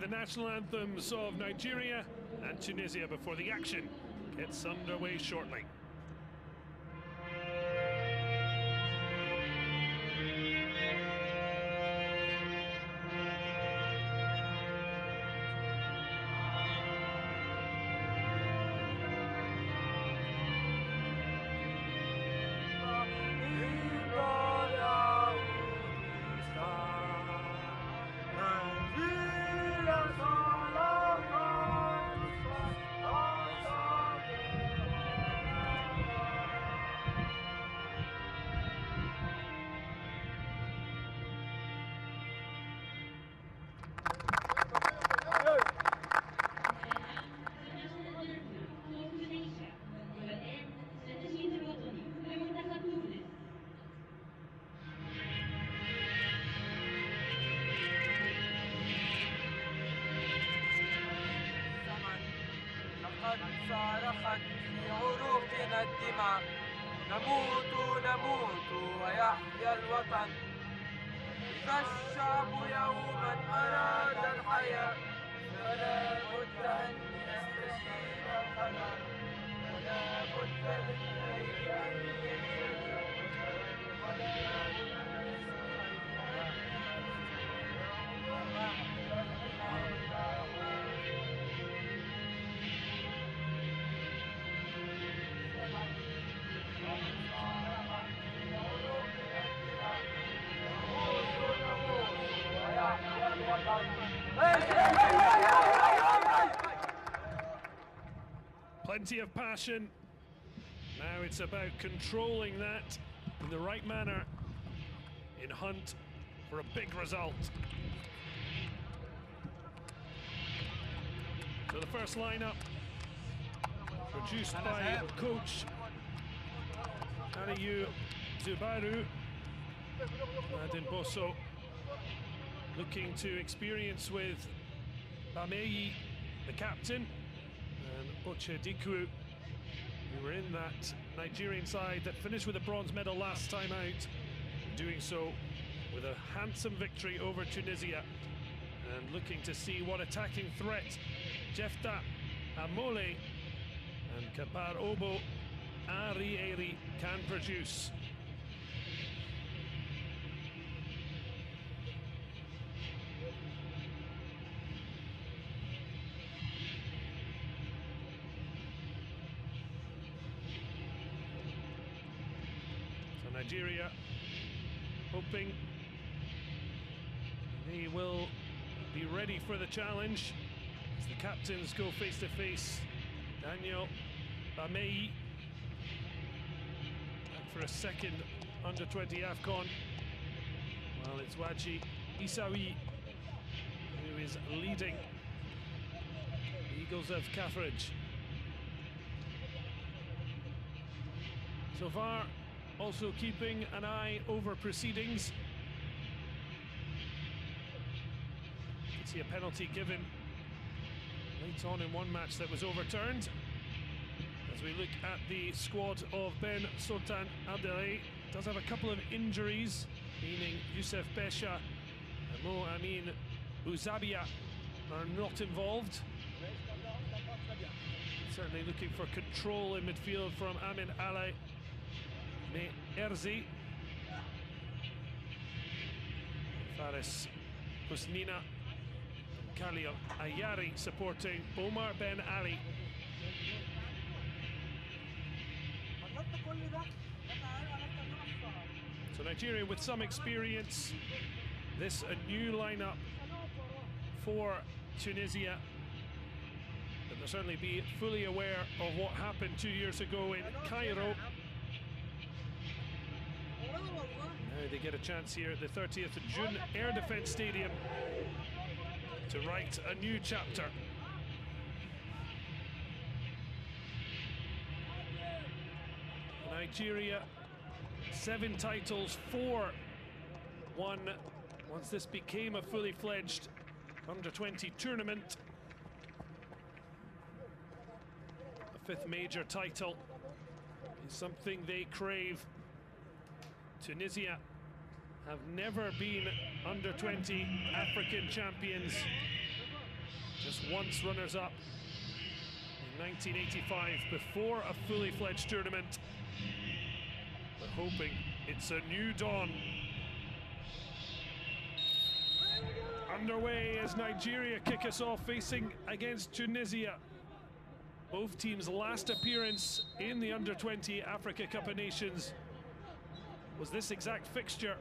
the national anthems of Nigeria and Tunisia before the action gets underway shortly. لقد صارخت في عروقنا الدماء نموت نموت ويحيا الوطن. إذا الشعب يوما أراد الحياة فلا بد أن يستجيب القدر، ولا بد للخير أن ينجلي، ولا بد أن Plenty of passion. Now it's about controlling that in the right manner in hunt for a big result. So the first lineup produced by coach Aliyu Zubaru. Adin Bosso looking to experience with Bameyi, the captain, and Oche Diku, who were in that Nigerian side that finished with a bronze medal last time out, doing so with a handsome victory over Tunisia, and looking to see what attacking threat Jefta Amole and Kapar Obo Arieri can produce. So Nigeria hoping they will be ready for the challenge as the captains go face to face. Daniel Bameyi for a second under-20 AFCON, while it's Waji Isawi who is leading the Eagles of Cambridge. So far, also keeping an eye over proceedings. You can see a penalty given late on in one match that was overturned. As we look at the squad of Ben Sultan Abdelai, does have a couple of injuries, meaning Youssef Besha and Mo Amin Bouzabia are not involved. Certainly looking for control in midfield from Amin Ali Erzi. Faris Husnina, Khalil Ayari supporting Omar Ben Ali. So Nigeria with some experience. This a new lineup for Tunisia. But they'll certainly be fully aware of what happened 2 years ago in Cairo. Now they get a chance here at the 30th of June Air Defence Stadium to write a new chapter. Nigeria, 7 titles, 4 won once this became a fully fledged under-20 tournament. The 5th major title is something they crave. Tunisia have never been under-20 African champions Just once runners-up in 1985 before a fully fledged tournament. We're hoping it's a new dawn. Underway as Nigeria kick us off, facing against Tunisia. Both teams' last appearance in the Under-20 Africa Cup of Nations was this exact fixture.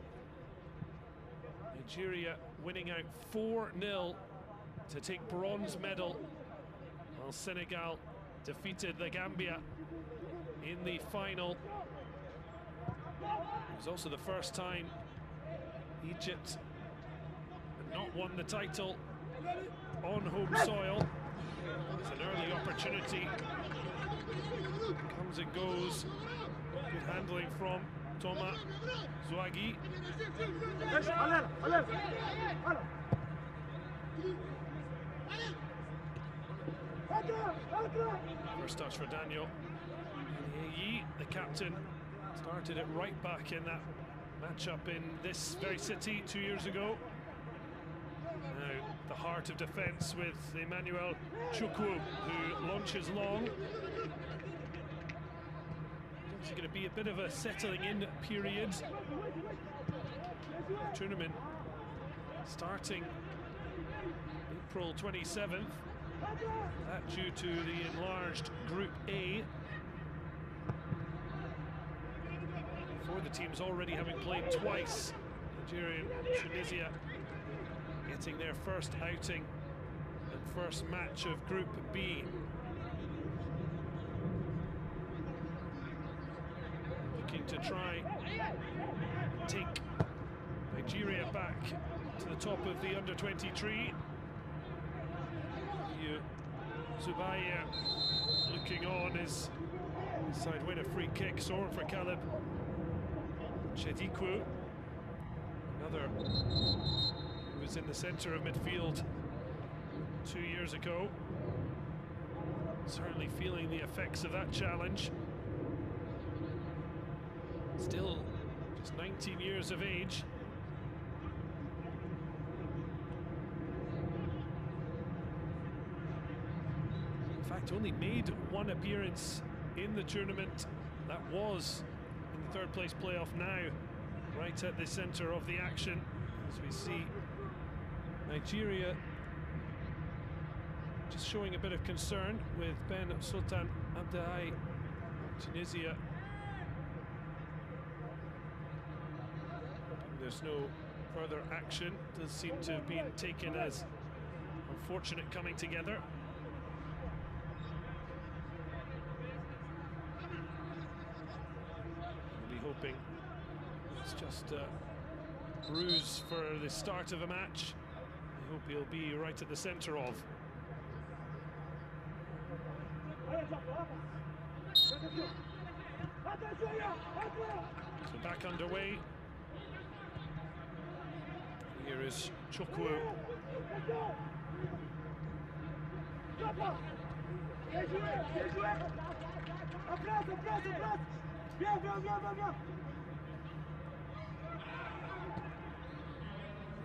Nigeria winning out 4-0 to take bronze medal, while Senegal defeated the Gambia in the final. It was also the first time Egypt had not won the title on home soil. It's an early opportunity. Comes and goes. Good handling from Thomas Zouagui. First touch for Daniel. Yi, the captain, started it right back in that matchup in this very city 2 years ago. Now the heart of defence with Emmanuel Chukwu, who launches long. It's going to be a bit of a settling in period. The tournament starting April 27th. That due to the enlarged Group A. For the teams already having played twice. Nigeria and Tunisia getting their first outing and first match of Group B. Looking to try and take Nigeria back to the top of the Under-20 tree. Zubair looking on as side win a free kick, sore for Caleb Chedikwu, another who was in the centre of midfield 2 years ago. Certainly feeling the effects of that challenge. Still just 19 years of age. In fact, only made one appearance in the tournament. That was in the third place playoff, now right at the centre of the action, as we see Nigeria just showing a bit of concern with Ben Sultan Abdelhai, Tunisia. There's no further action. Does seem to have been taken as unfortunate coming together. Hoping it's just a bruise for the start of a match. I hope he'll be right at the centre of. So back underway. Here is Chukwu.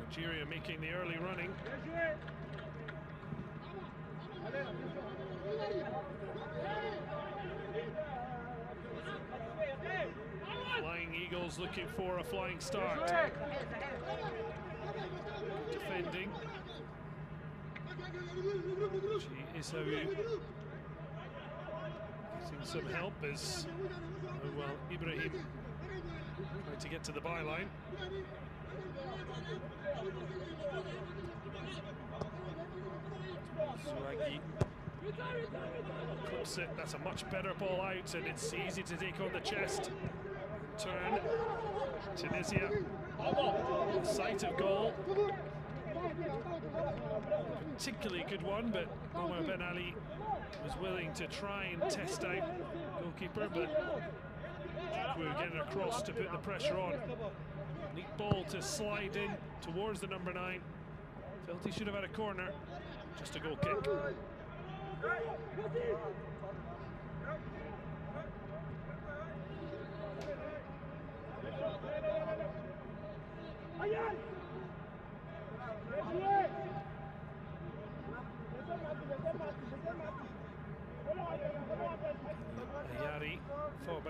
Nigeria making the early running. Flying Eagles looking for a flying start. Defending. She is getting some help as well. Ibrahim trying to get to the byline. Zouagui clips it. That's a much better ball out, and it's easy to take on the chest. Turn. Tunisia. Sight of goal. Particularly good one, but Omar Ben Ali was willing to try and test out goalkeeper, but Chukwu getting across to put the pressure on. Neat ball to slide in towards the number 9. Felt he should have had a corner. Just a goal kick.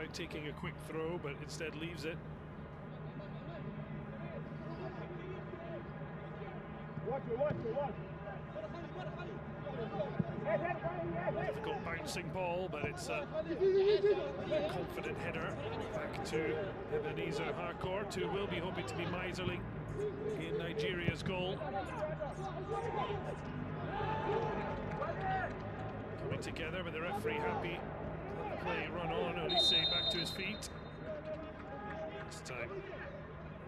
Tried taking a quick throw, but instead leaves it. Difficult bouncing ball, but it's a confident header back to Ebenezer Harcourt, who will be hoping to be miserly in Nigeria's goal. Coming together, but the referee happy. Let the play run on. Olise back to his feet. This time,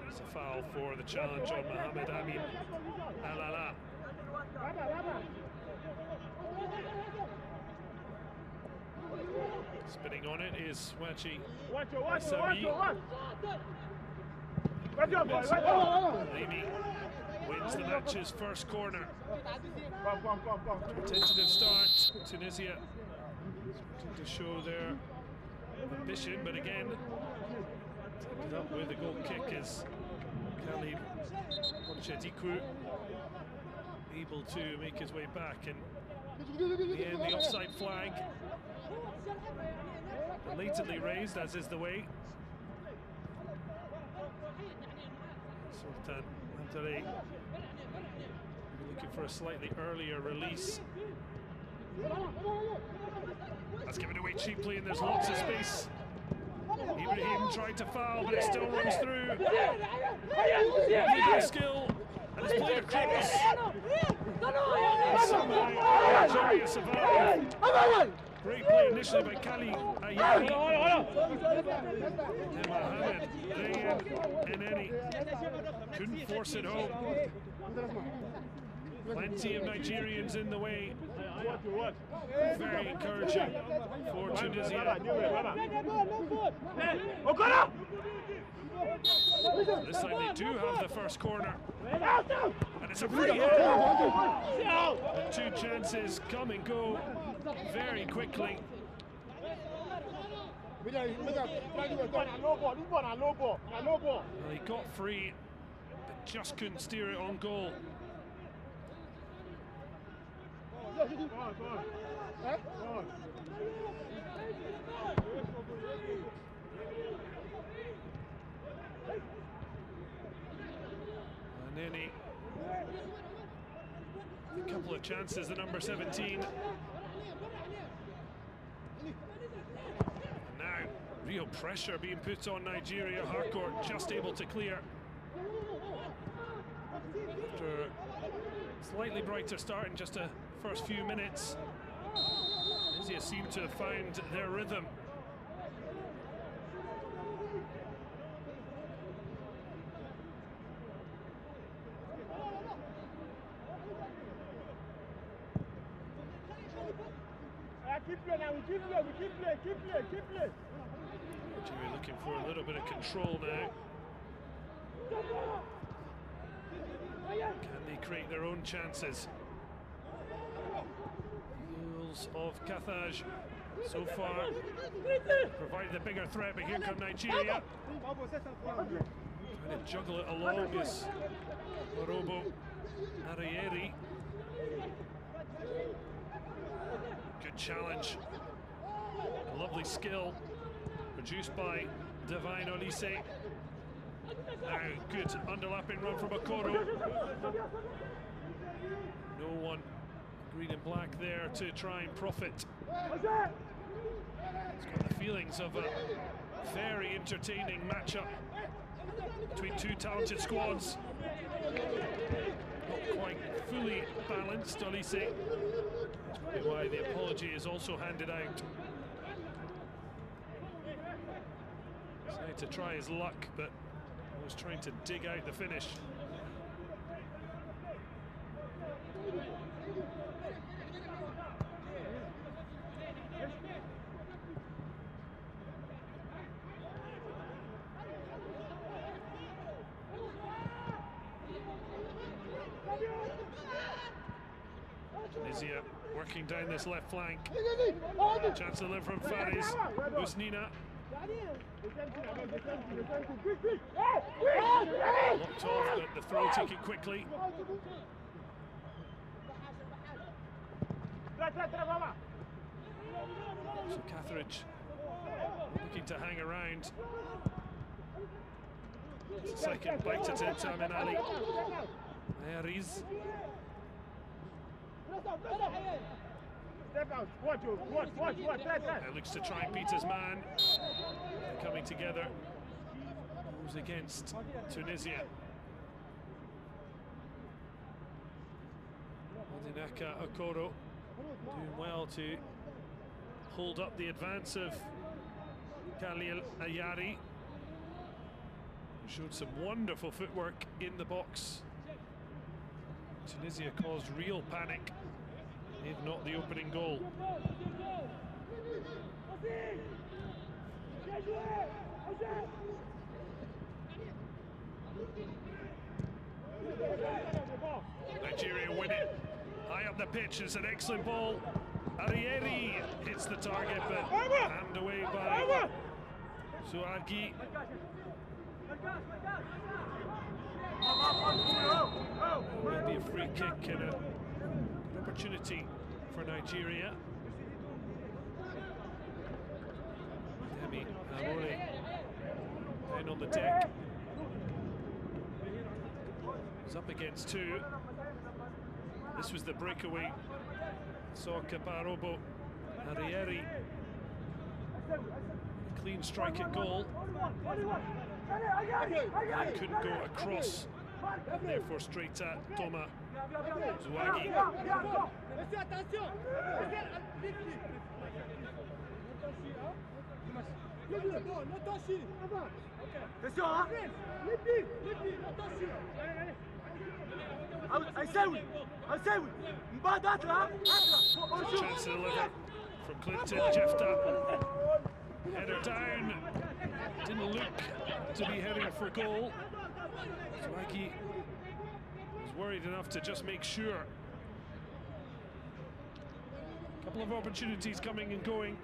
it's a foul for the challenge on Mohamed Amin Alala. Spinning on it is Wachi Sami. Levy wins the match's first corner. Tentative start. Tunisia to show their ambition, but again, ended up with a goal kick as Khalid Ochediku able to make his way back, and in the end, the offside flag belatedly raised, as is the way. Sultan Antare looking for a slightly earlier release. That's given away cheaply, and there's lots of space. Ibrahim tried to foul, but it still runs through. Good skill, and it's played across. And somehow Nigeria survived. Great play initially by Kali Ayari. And Mohamed Rayan Eneni couldn't force it home. Plenty of Nigerians in the way. Very encouraging for Tunisia. This time they do have the first corner. And it's a free hit. The two chances come and go very quickly. Well, he got free, but just couldn't steer it on goal. And then a couple of chances, the number 17. And now real pressure being put on Nigeria. Harcourt just able to clear. After a slightly brighter start in just the first few minutes, Tunisia seem to have found their rhythm. Nigeria looking for a little bit of control now. Can they create their own chances? Eagles of Carthage so far provide the bigger threat, but here come Nigeria. Trying to juggle it along is Orobo Arayeri. Good challenge. A lovely skill produced by Divine Olise. Now, good underlapping run from Okoro. No one green and black there to try and profit. It's got the feelings of a very entertaining matchup between two talented squads. Not quite fully balanced, Olise. That's probably why the apology is also handed out. Decided to try his luck, but was trying to dig out the finish. Tunisia working down this left flank. Chance to live from Faris. Usnina. Locked off, but the throw took it quickly. So Catheridge looking to hang around. Second bite at it, Amin Ali. There he's. Looks to try and beat his man. They're coming together. Moves against Tunisia. Odinaka Okoro doing well to hold up the advance of Khalil Ayari. Showed some wonderful footwork in the box. Tunisia caused real panic, if not the opening goal. Nigeria win it. High up the pitch, it's an excellent ball. Arieri hits the target, but hammed away by Suargi. Will be a free kick and an opportunity for Nigeria. Demi Amore down on the deck. He's up against two. This was the breakaway. Saw Caparobo Arieri. Clean strike at goal. He couldn't go across, therefore straight at Toma Zouaghi. Chance to deliver from Clinton Jefta. Header down. Didn't look to be heading for goal. Zouaghi was worried enough to just make sure. A couple of opportunities coming and going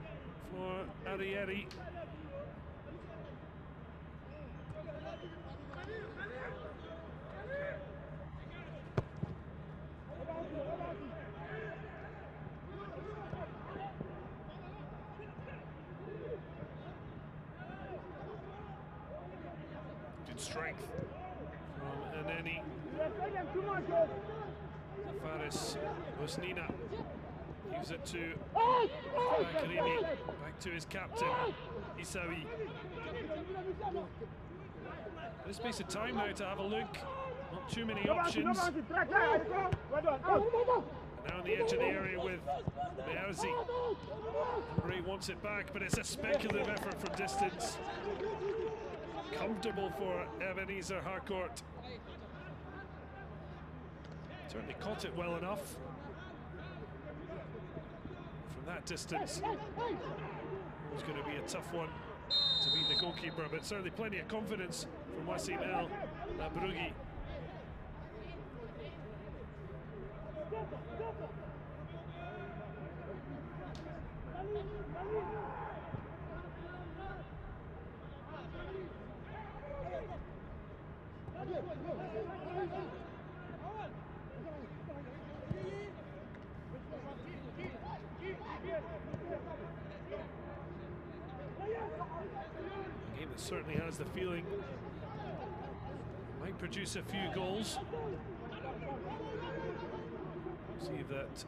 for Arieri. Strength from Aneni. Faris Bosnina gives it to Karimi. Back to his captain, Isawi. A space of time now to have a look. Not too many options. Now on the edge of the area with Meauzi. Ray wants it back, but it's a speculative effort from distance. Comfortable for Ebenezer Harcourt. Certainly caught it well enough. From that distance, it was going to be a tough one to beat the goalkeeper, but certainly plenty of confidence from Wassim El Abrougi. A game that certainly has the feeling might produce a few goals. See if that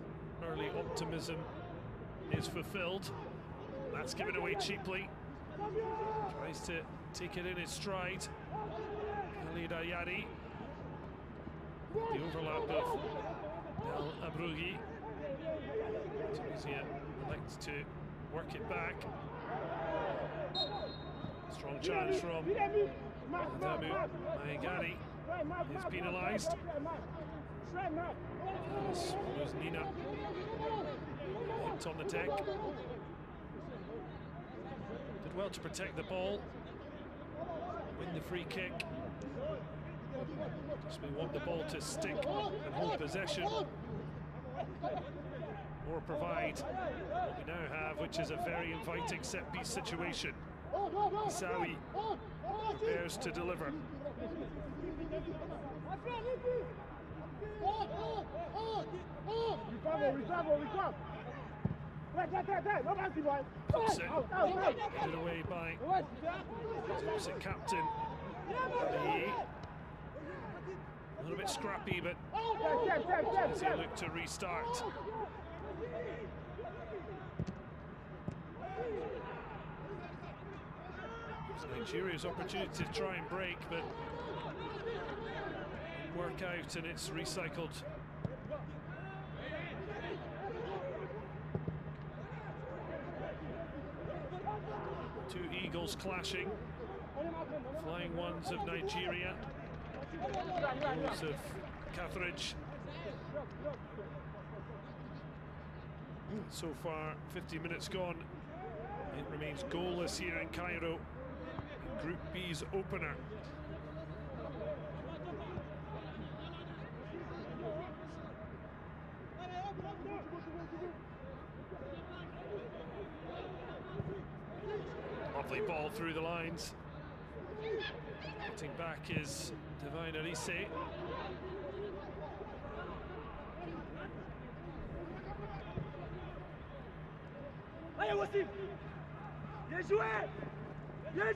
early optimism is fulfilled. That's given away cheaply. Tries to take it in his stride. Khalid Ayari. The overlap of El Abrougi. Tunisia elects to work it back. Strong challenge from Adamu Maegari. Is penalised. Was Nina hit on the deck. Did well to protect the ball. Win the free kick. Just we want the ball to stick and hold possession. Or provide what we now have, which is a very inviting set-piece situation. Isawi prepares to deliver. Puts it away by his opposite captain. A little bit scrappy, but as they look to restart. It's Nigeria's opportunity to try and break, but didn't work out, and it's recycled. Two eagles clashing. Flying ones of Nigeria. Those of Cathridge. So far, 50 minutes gone. It remains goalless here in Cairo, in Group B's opener. Lovely ball through the lines. Cutting back is Divine Arise.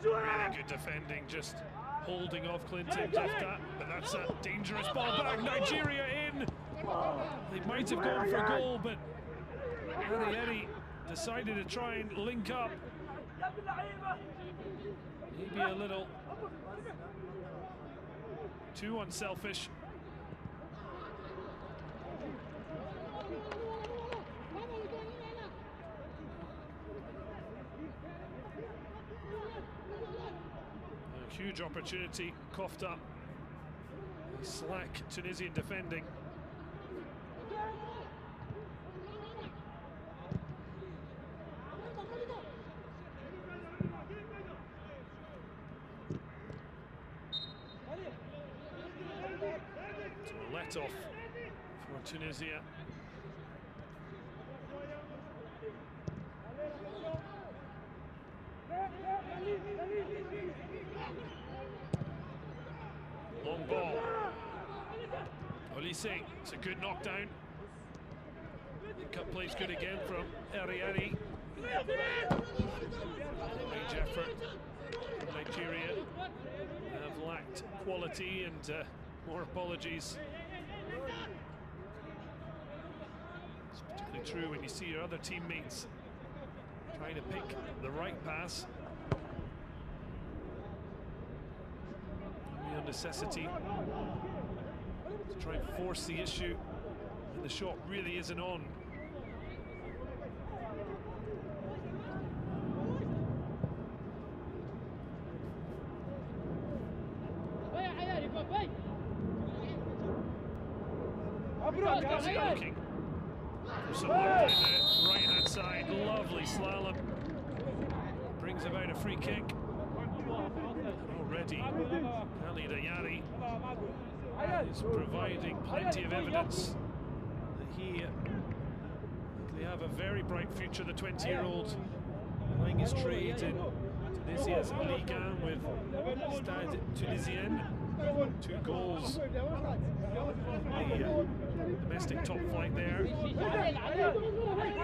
Really good defending, just holding off Clinton Jefta, but that's a dangerous ball back. Nigeria in. They might have gone for goal, but Eri decided to try and link up. Maybe a little too unselfish. A huge opportunity coughed up. Slack Tunisian defending. Let off for Tunisia. Long ball. Olise, it's a good knockdown. Cut plays good again from Eri. Range effort from Nigeria. Have lacked quality, and more apologies. It's particularly true when you see your other teammates trying to pick the right pass. Real necessity to try and force the issue when the shot really isn't on. Looking for someone on the right-hand side. Lovely slalom. Brings about a free kick. And already, Ali Dayari is providing plenty of evidence that he will have a very bright future. The 20-year-old playing his trade in Tunisia's Ligue 1 with Stade Tunisien. 2 goals in the domestic top flight there.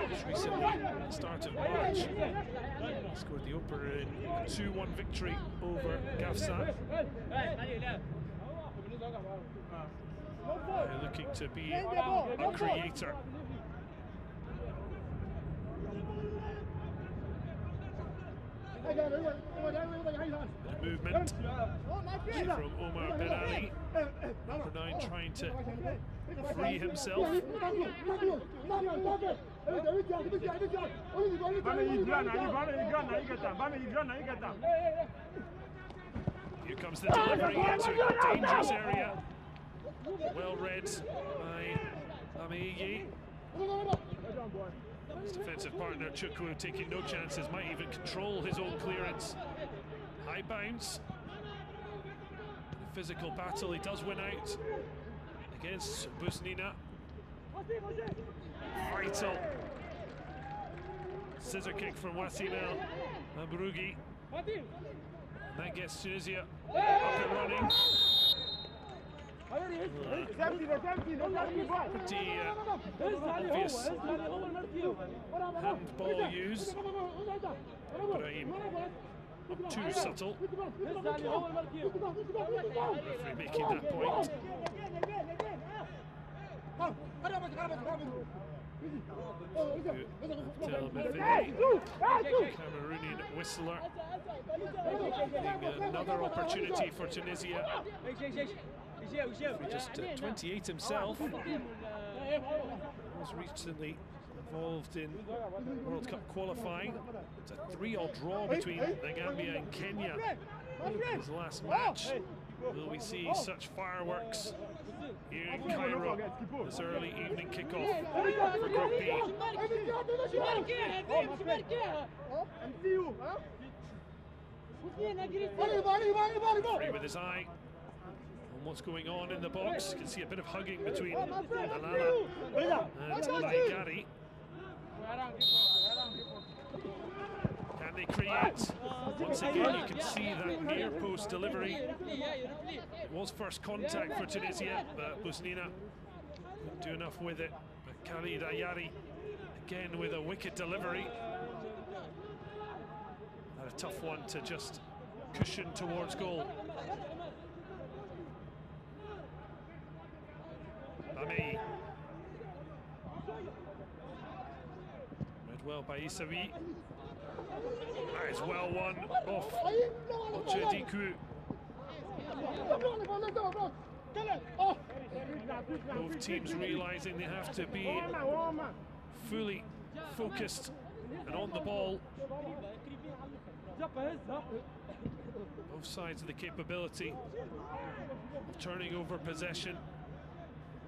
Just recently, at the start of March, scored the opener in a 2-1 victory over Gafsa. Looking to be a creator. Movement from Omar Ben Ali. Number 9 trying to free himself. Here comes the delivery into a dangerous area. Well read by Ameyi. His defensive partner Chukwu taking no chances, might even control his own clearance. High bounce. In a physical battle, he does win out against Busnina. Vital. Scissor kick from Wassim El Mabrougi. That gets Tunisia up and running. obvious handball used. Ibrahim not too subtle. Referee making that point. Cameroonian whistler. Another opportunity for Tunisia. Just 28 himself. Was recently involved in World Cup qualifying. It's a 3-all draw between the Gambia and Kenya. His last match. Will we see such fireworks here in Cairo? This early evening kickoff for Group B. Free with his eye on what's going on in the box. You can see a bit of hugging between Alala and Laigari. Can they create? Once again, you can see that near post delivery. It was first contact for Tunisia, but Busnina couldn't do enough with it. But Khalid Ayari, again with a wicked delivery. Not a tough one to just cushion towards goal. Bamei. Read well by Isawi. That is well won off Ochediku. Both teams realising they have to be fully focused and on the ball. Both sides of the capability of turning over possession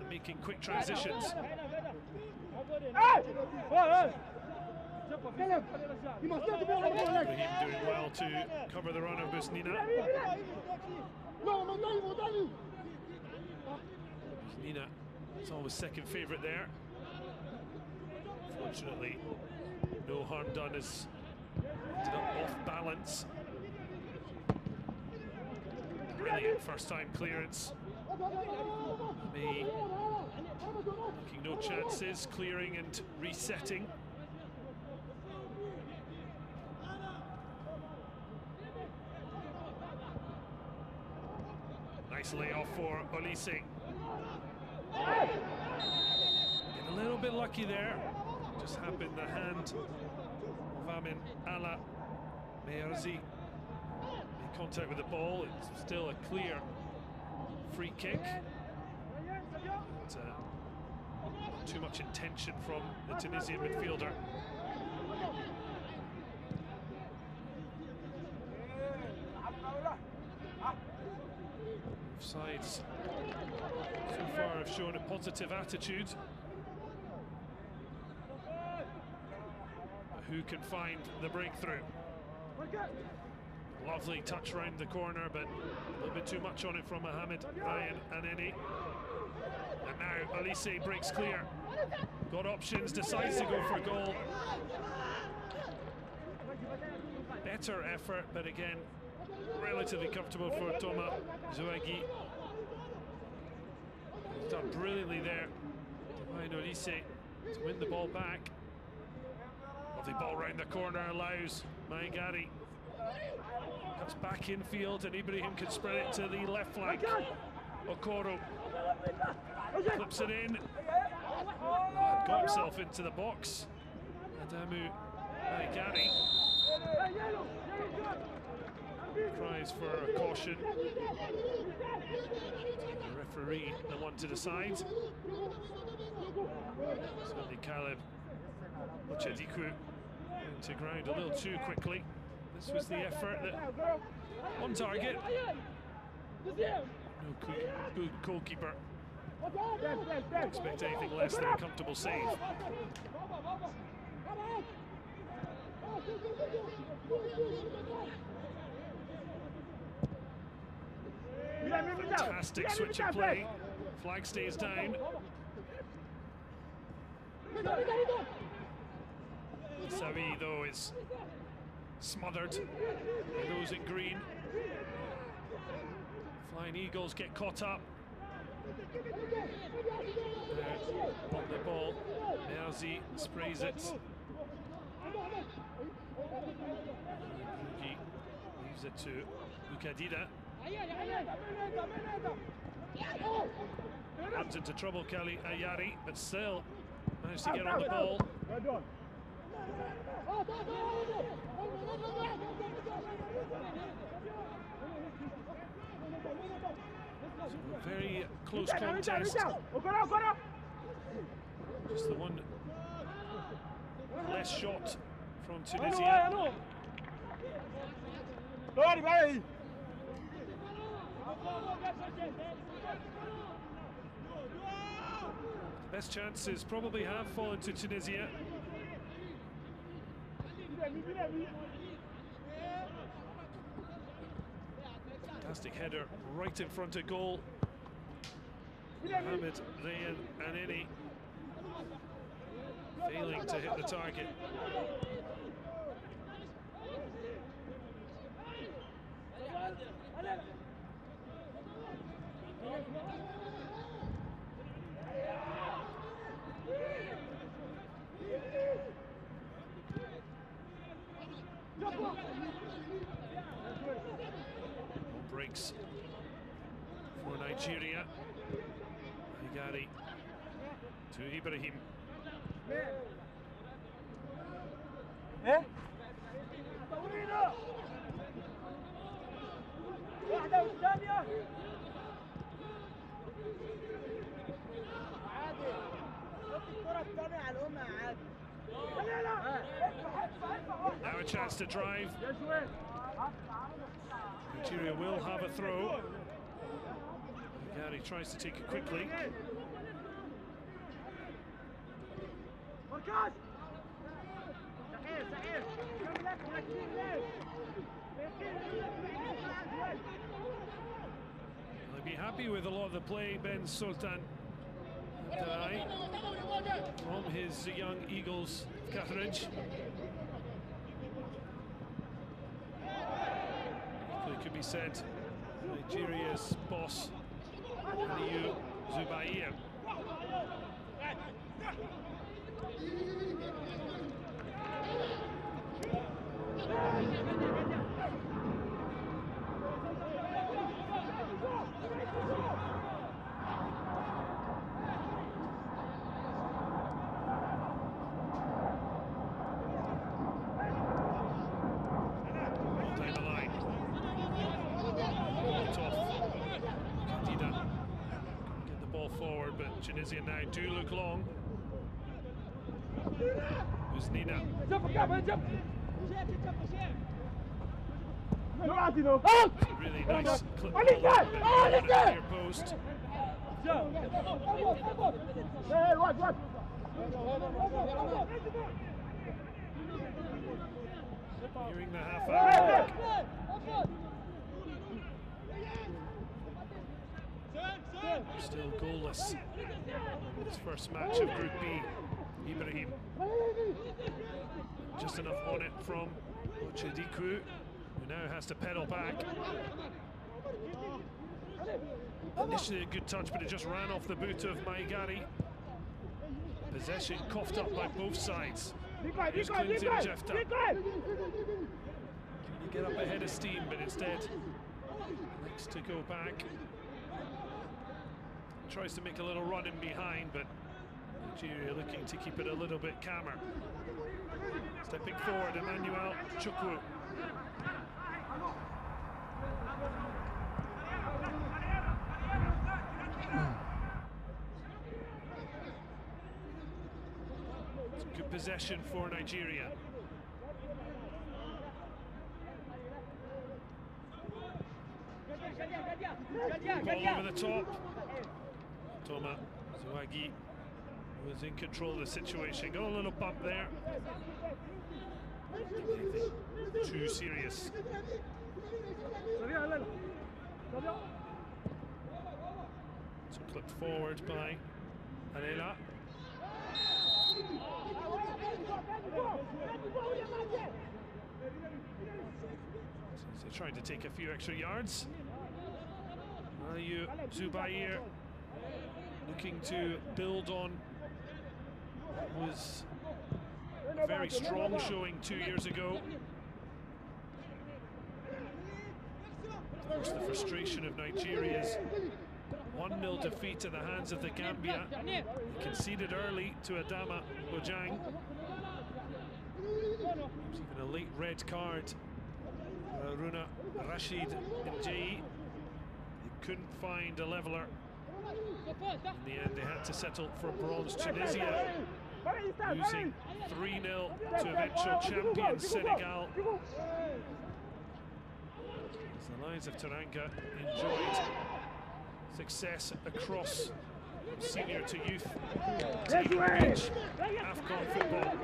and making quick transitions. Ibrahim doing well to cover the run of Busnina. Busnina is always second favourite there. Fortunately, no harm done as ended up off balance. Brilliant first time clearance. Me making no chances, clearing and resetting. Nice layoff for Olise. Get a little bit lucky there. Just happened the hand of Amin Ala Meherzi. Made contact with the ball. It's still a clear free kick. But, not too much intention from the Tunisian midfielder. Sides so far have shown a positive attitude. But who can find the breakthrough? Lovely touch round the corner, but a little bit too much on it from Mohamed Ryan Aneni. And now Olise breaks clear. Got options, decides to go for goal. Better effort, but again, relatively comfortable for Toma Zouagui. He's done brilliantly there. Divine Olise to win the ball back. Lovely ball round the corner, allows Maigari. Cuts back infield and Ibrahim can spread it to the left flank. Okoro clips it in. Got himself into the box. Adamu Maigari cries for a caution. The referee, the one to decide. Certainly Caleb Ochediku into ground a little too quickly. This was the effort that on target. No good goalkeeper. Don't expect anything less than a comfortable save. Fantastic switch of play. Flag stays down. Savi, though, is smothered by those in green. Flying Eagles get caught up. On the ball, Merzi sprays it. Rugi leaves it to Ukadida. Runs into trouble, Kali Ayari, but still managed to get on the ball. So very close contest. Just the one less shot from Tunisia. The best chances probably have fallen to Tunisia. Fantastic header right in front of goal. Mohamed Rayan Aneni failing to hit the target. Breaks for Nigeria. Igari to Ibrahim. Now a chance to drive. Nigeria will have a throw. Igari tries to take it quickly. I'll be happy with a lot of the play, Ben Sultan from his young Eagles coverage. It could be said Nigeria's boss, Aliyu Zubair. Forward, but Tunisia now do look long. Uznina. Really nice clip ball at the near post. Nearing the half-hour mark. Still goalless in his first match of Group B. Ibrahim. Just enough on it from Ochediku, who now has to pedal back. Initially a good touch, but it just ran off the boot of Maigari. Possession coughed up by both sides. Here's Clinton Jefta. Can you get up ahead of steam, but instead likes to go back. Tries to make a little run in behind, but Nigeria looking to keep it a little bit calmer. Stepping forward, Emmanuel Chukwu. It's good possession for Nigeria. Ball over the top. Toma Zouagui was in control of the situation. Got a little bump there. Anything too serious. So clipped forward by Alela. So trying to take a few extra yards. Aliyu Zubair looking to build on what was a very strong showing 2 years ago. Of course, the frustration of Nigeria's 1-0 defeat in the hands of the Gambia. They conceded early to Adama Bojang. There was even a late red card. Runa Rashid Njayi. They couldn't find a leveller. In the end, they had to settle for bronze. Tunisia losing 3-0 to eventual champions Senegal. As the Lions of Teranga enjoyed success across senior to youth team pitch AFCON football.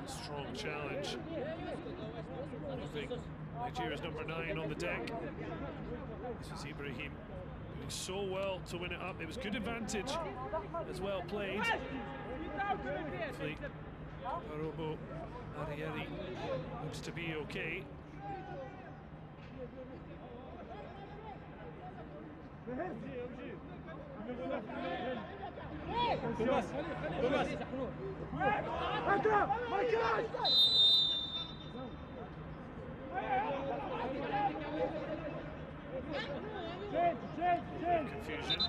Strong challenge. Moving Nigeria's number 9 on the deck. This was Ibrahim doing so well to win it up. It was good advantage as well played. Hopefully Arobo Arieri looks to be okay. Confusion.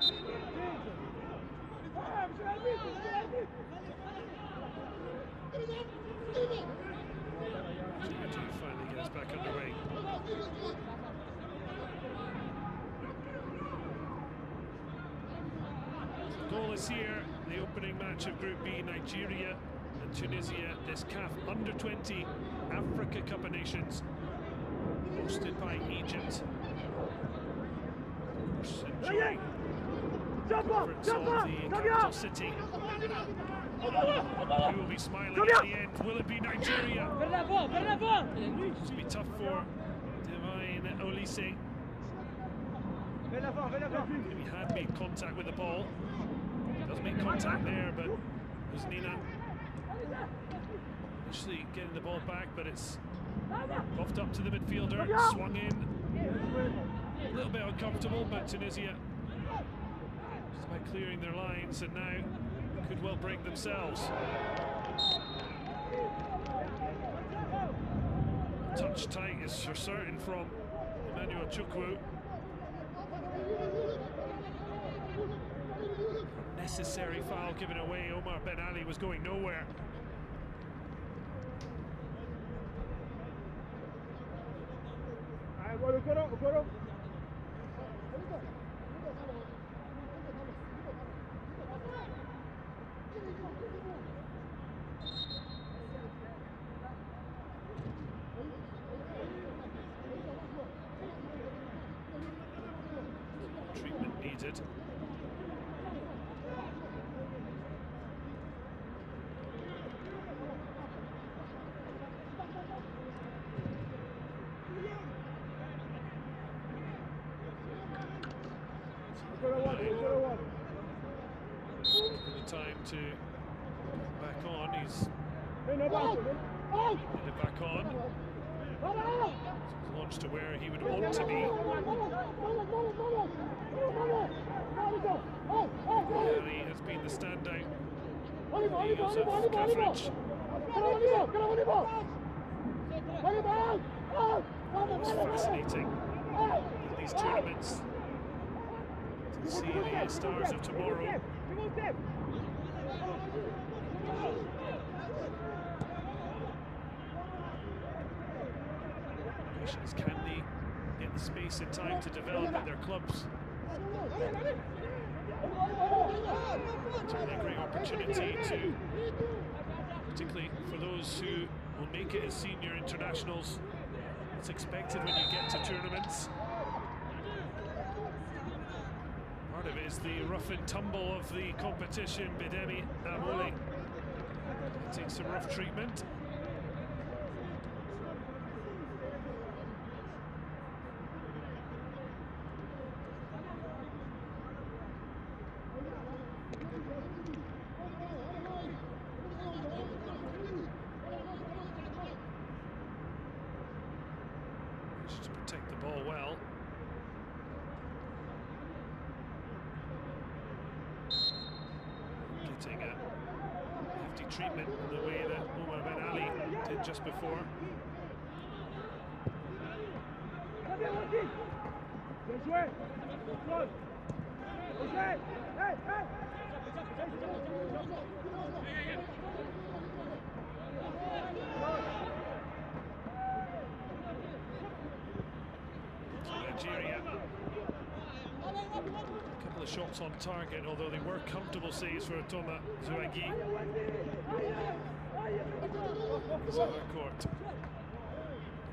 To finally get us back underway. Goalless here, the opening match of Group B, Nigeria and Tunisia, this CAF Under-20 Africa Cup of Nations, hosted by Egypt. Enjoying the comforts of the capital city. Who will be smiling at the end? Will it be Nigeria? It's be tough for Divine Olise. He had made contact with the ball. Does make contact there, but it was Nina actually getting the ball back, but it's buffed up to the midfielder, swung in. A little bit uncomfortable, but Tunisia just about clearing their lines, and now could well break themselves. Touch tight is for certain from Emmanuel Chukwu. Necessary foul given away. Omar Ben Ali was going nowhere. Treatment needed. Time to back on. He's headed back on. He's launched to where he would want to be. He has been the standout. Coverage. It's fascinating in these tournaments to see the stars of tomorrow. Can they get the space and time to develop at their clubs? Certainly a great opportunity to, particularly for those who will make it as senior internationals. It's expected when you get to tournaments. Part of it is the rough and tumble of the competition. Bidemi Amole takes some rough treatment. treatment in the way that Omar Ben Ali did just before. Nigeria, a couple of shots on target, although they were comfortable saves for Toma Zouagui. Court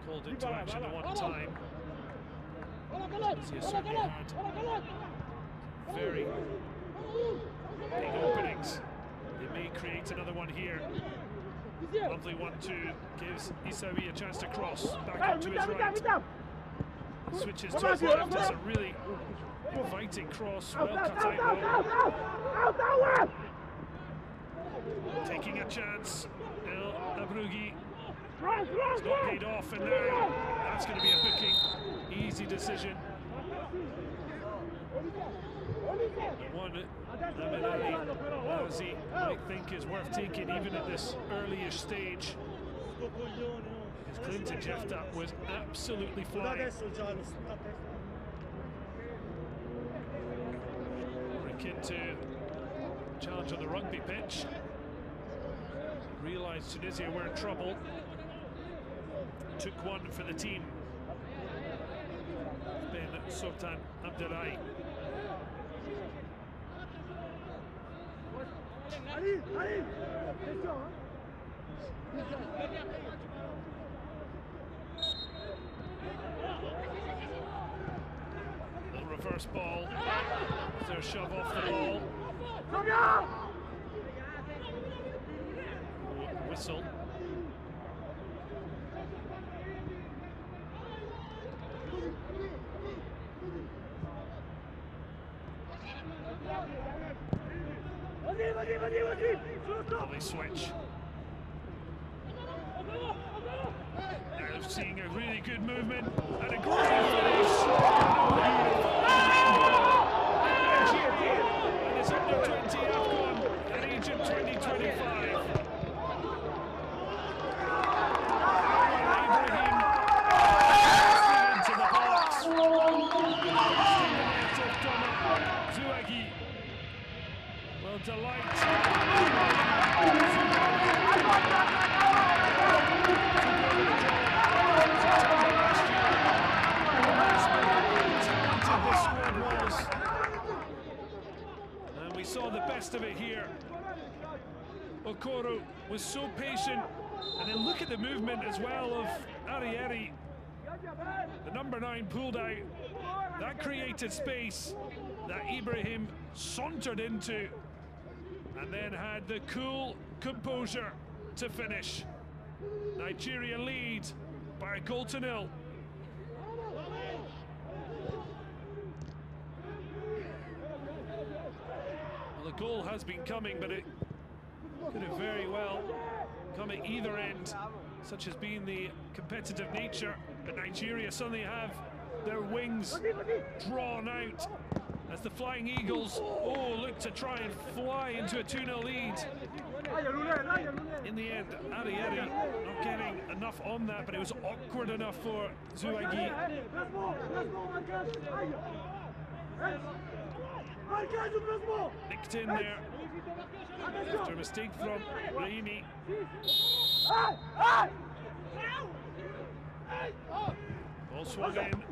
called into action the one time. Tunisia certainly had very big openings. They may create another one here. Lovely 1-2 gives Isawi a chance to cross back up to his right. Switches to his left. It's a really inviting cross, well cut out. Taking a chance. El Abroughi. It's not paid off, and now that's going to be a booking. Easy decision. The one Ahmed Ali Razi might think is worth taking even at this early-ish stage. Because Clinton Jefta was absolutely flying. We're akin to challenge on the rugby pitch. Realised Tunisia were in trouble. Took one for the team. Ben Sultan Abdelai. Little reverse ball. Is there a shove off the ball? Whistle. Lovely switch. Now seeing a really good movement and a great finish. Nigeria and it's under 20 AFCON and Egypt 2025. Ibrahim into the box. Zouagui. Well, delight. And we saw the best of it here. Okoro was so patient, and then look at the movement as well of Arieri. The number 9 pulled out. That created space that Ibrahim sauntered into, and then had the cool composure to finish. Nigeria lead by 1-0. Well, the goal has been coming, but it could have very well come at either end, such as being the competitive nature. But Nigeria suddenly have their wings drawn out as the Flying Eagles look to try and fly into a 2-0 lead. In the end, Arieri not getting enough on that, but it was awkward enough for Zouagui. Nicked in there after a mistake from Brahimi. Ball swung in.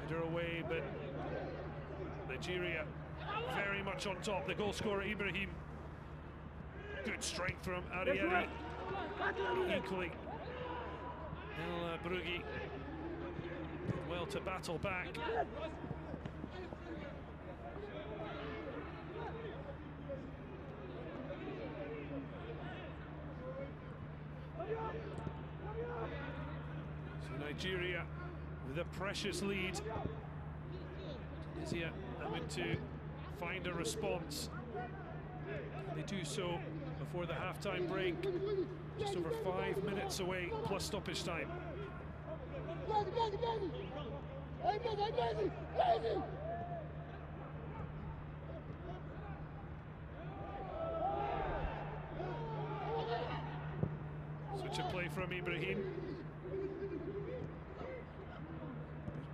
Header away, but Nigeria very much on top. The goal scorer Ibrahim. Good strength from Arieri. Equally, El Abroughi did well to battle back. So Nigeria with a precious lead. Tunisia having to find a response. They do so before the half-time break. Just over 5 minutes away, plus stoppage time. to play from Ibrahim.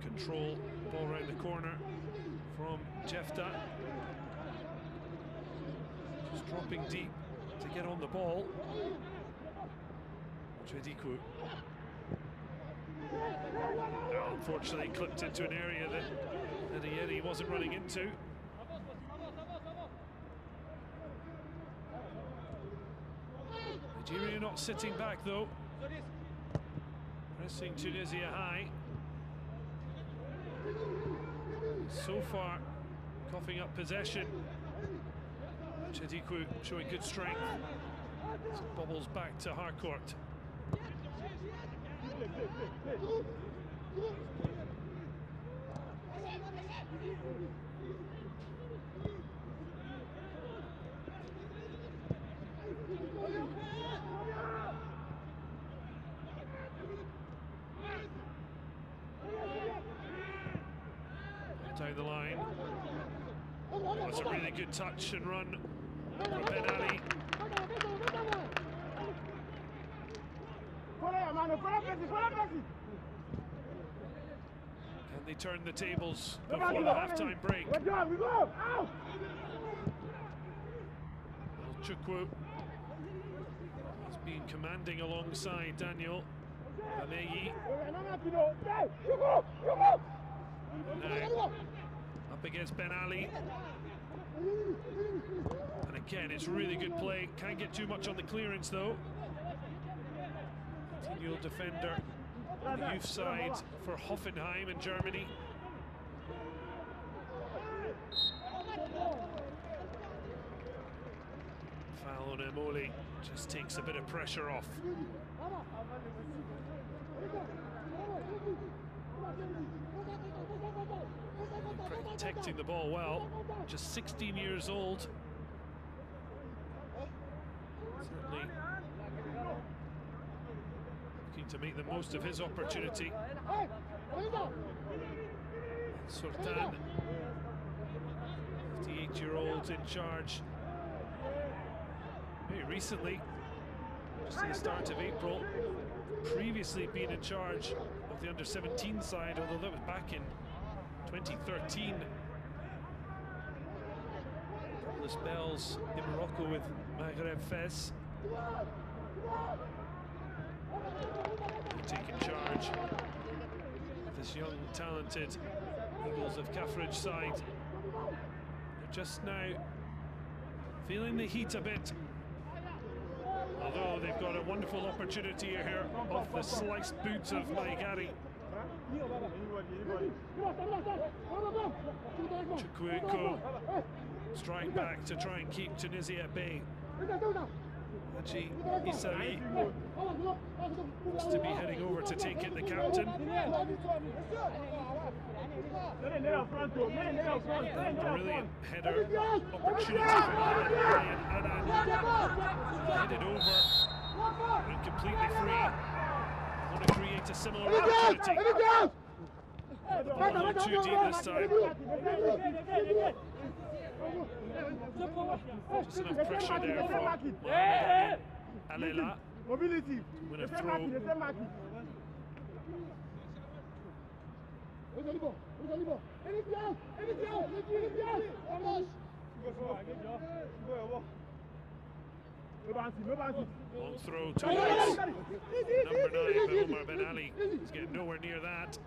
Good control, ball around the corner from Jefta. Just dropping deep to get on the ball. Chediku. Unfortunately clipped into an area that Ayeri wasn't running into. Nigeria not sitting back though. Pressing Tunisia high. So far, coughing up possession. Chediku showing good strength. So bobbles back to Harcourt. Down the line. That's a really good touch and run from Ben Ali. Can they turn the tables before the half-time break? Chukwu has been commanding alongside Daniel Ameyi. Now, up against Ben Ali. And again, it's really good play. Can't get too much on the clearance though. Continual defender on the youth side for Hoffenheim in Germany. Foul on Emoli, just takes a bit of pressure off. Protecting the ball well, just 16 years old. Certainly looking to make the most of his opportunity. Sultan, 58-year-old in charge. Very recently, just at the start of April, previously been in charge of the under-17 side, although that was back in 2013. A couple of spells in Morocco with Maghreb Fez. Taking charge of this young, talented Eagles of Kafrij side. They're just now feeling the heat a bit. Although they've got a wonderful opportunity here off the sliced boots of Maigari. Chukwueko strike back to try and keep Tunisia at bay. Haji Isawi looks to be heading over to take it, the captain. Brilliant header opportunity for Ryan Anan. Headed over and completely free. Want to create a similar opportunity. The ball not too deep this time. Just enough pressure there from Alela. Win a throw. Long throw towards number 9, but Omar Ben Ali is getting nowhere near that.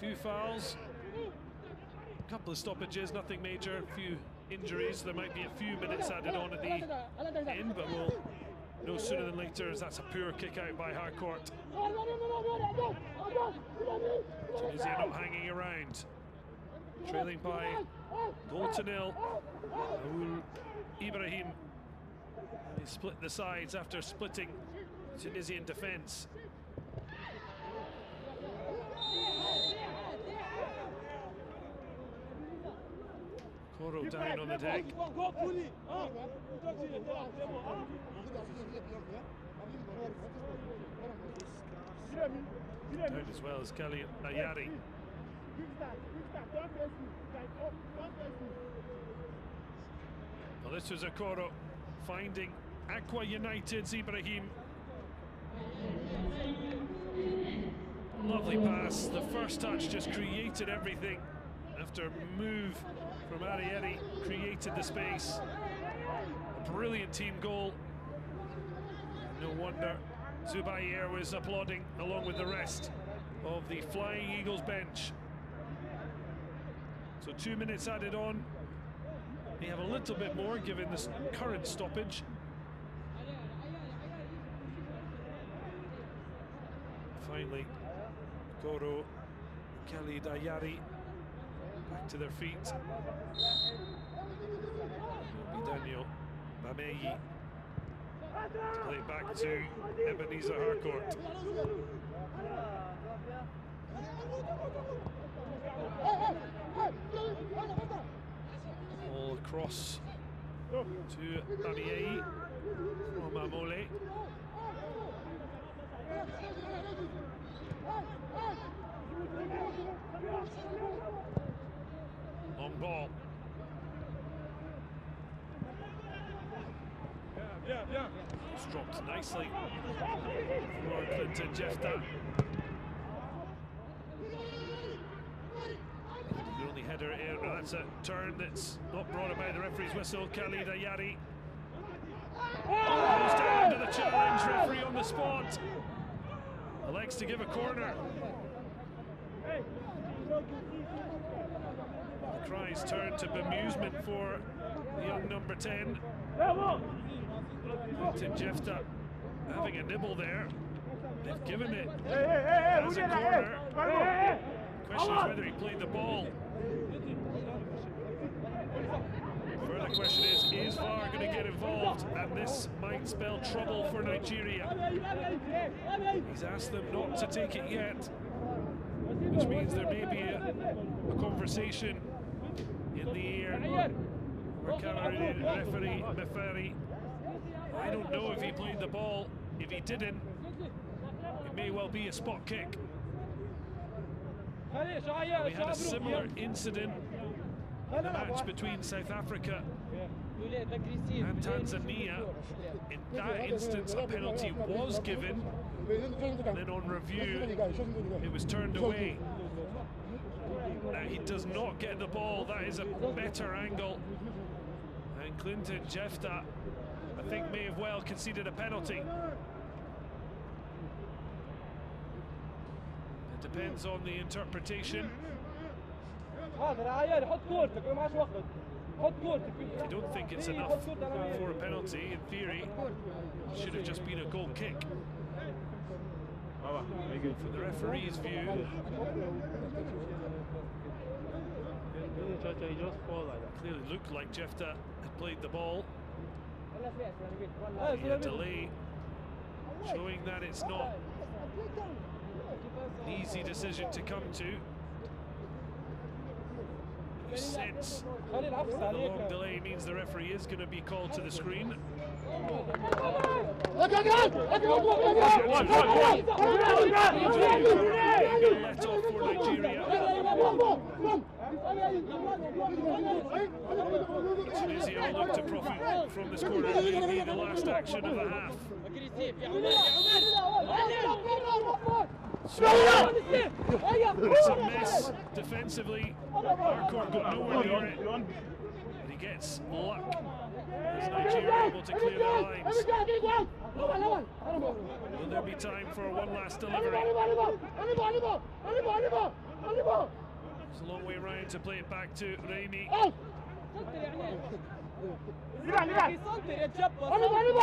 Few fouls, a couple of stoppages, nothing major, a few injuries. There might be a few minutes added on at the end, but we'll know sooner than later as that's a poor kick out by Harcourt. Tunisia not hanging around, trailing by goal to nil. Ibrahim, he split the sides after splitting Tunisian defence. Koro down on the deck. Down as well as Kali Ayari. Well, this was Okoro finding Aqua United's Ibrahim. Lovely pass. The first touch just created everything. After a move from Arieri, created the space. A brilliant team goal. No wonder Zubair was applauding along with the rest of the Flying Eagles bench. So 2 minutes added on. They have a little bit more given this current stoppage. Finally, Goro, Khalid Ayari back to their feet. Daniel Bameyi to play it back to Ebenezer Harcourt. All across to Bameyi from Amole. Long ball. It's dropped nicely for Clinton Jefta. The only header in, that's a turn that's not brought about the referee's whistle. Khalid Ayari goes down to the challenge, referee on the spot. Elects to give a corner. The cries turn to bemusement for the young number 10. Clinton Jefta having a nibble there. They've given it as a corner. Question is whether he played the ball. Further question is VAR going to get involved? And this might spell trouble for Nigeria. He's asked them not to take it yet, which means there may be a conversation in the air. Referee Meferi, I don't know if he played the ball. If he didn't, it may well be a spot kick. We had a similar incident in the match between South Africa and Tanzania. In that instance, a penalty was given, and then on review, it was turned away. Now he does not get the ball. That is a better angle. And Clinton Jefta, I think, may have well conceded a penalty. It depends on the interpretation. If you don't think it's enough for a penalty, in theory, it should have just been a goal kick. From the referee's view, clearly looked like Jefta had played the ball. A delay, showing that it's not an easy decision to come to. You sense the long delay means the referee is going to be called to the screen. Let off for Nigeria. Tunisia will look to profit from this corner. It may be the last action of the half. It's a mess defensively. Harcourt got nowhere near it, but he gets luck as Nigeria able to clear their lines. Will there be time for one last delivery? It's a long way round to play it back to Raimi.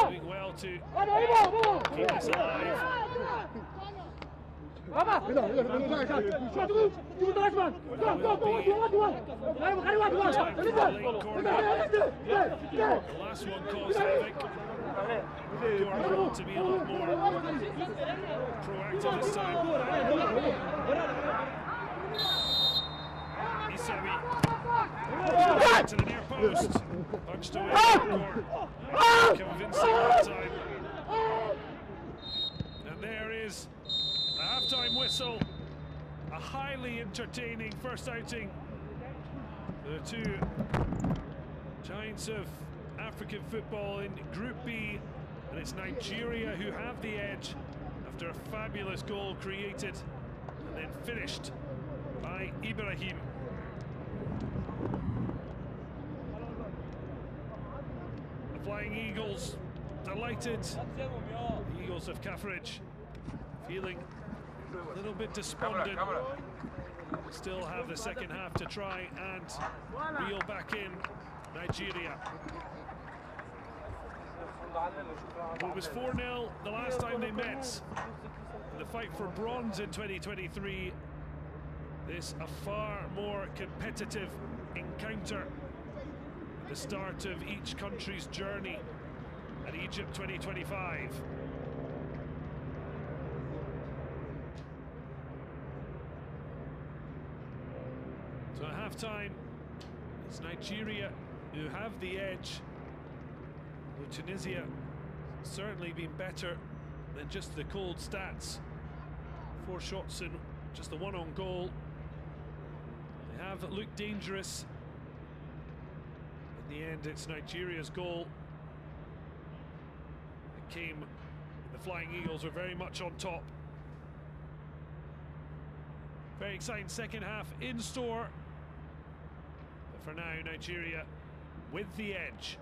Doing well to keep this alive. The last one caused havoc. To be a lot more proactive this time. Isawi to the near post, punched away. Convincing that time. And there is the half-time whistle. A highly entertaining first outing. The two Giants of African football in Group B, and it's Nigeria who have the edge after a fabulous goal created and then finished by Ibrahim. The Flying Eagles delighted. The Eagles of Cafridge feeling a little bit despondent. Still have the second half to try and reel back in Nigeria. It was 4-0 the last time they met. In the fight for bronze in 2023, this a far more competitive encounter at the start of each country's journey at Egypt 2025. So at half-time, it's Nigeria who have the edge. With Tunisia certainly been better than just the cold stats. 4 shots and just the 1 on goal. They have looked dangerous. In the end, it's Nigeria's goal that came. The Flying Eagles were very much on top. Very exciting second half in store. But for now, Nigeria with the edge.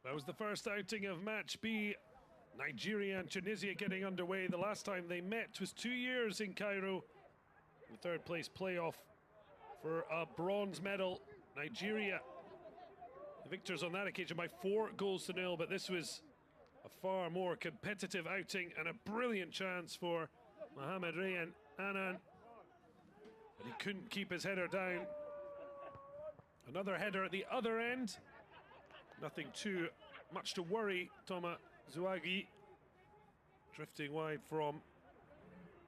That was the first outing of Match B. Nigeria and Tunisia getting underway. The last time they met was 2 years in Cairo. The third place playoff for a bronze medal. Nigeria, the victors on that occasion by 4-0, but this was a far more competitive outing and a brilliant chance for Mohamed Rayyan Annan. But he couldn't keep his header down. Another header at the other end. Nothing too much to worry. Toma Zouaghi drifting wide from